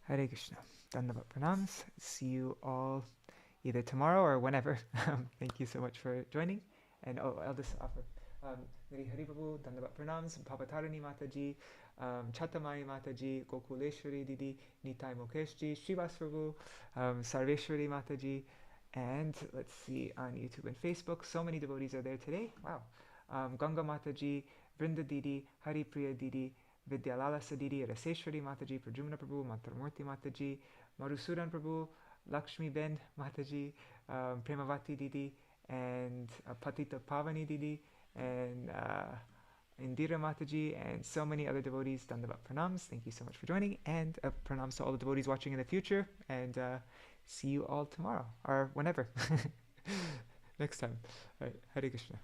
Hare Krishna. Dandavat Pranams. See you all either tomorrow or whenever. Thank you so much for joining. And I'll just offer Niri Hari Prabhu, Dandavat Pranams, Papatarani Mataji, Chatamai Mataji, Gokuleshwari Didi, Nitai Mukeshji, Srivas Prabhu, Sarveshwari Mataji, and let's see on YouTube and Facebook. So many devotees are there today. Wow. Ganga Mataji, Vrinda Didi, Hari Priya Didi, Vidyalala Sadidi, Raseshwari Mataji, Prajumna Prabhu, Mantarmurti Mataji, Marusudan Prabhu, Lakshmi Ben Mataji, Premavati Didi, and Patita Pavani Didi, and Indira Mataji, and so many other devotees. Dandavat Pranams. Thank you so much for joining, and pranams to all the devotees watching in the future, and see you all tomorrow, or whenever. Next time. All right. Hare Krishna.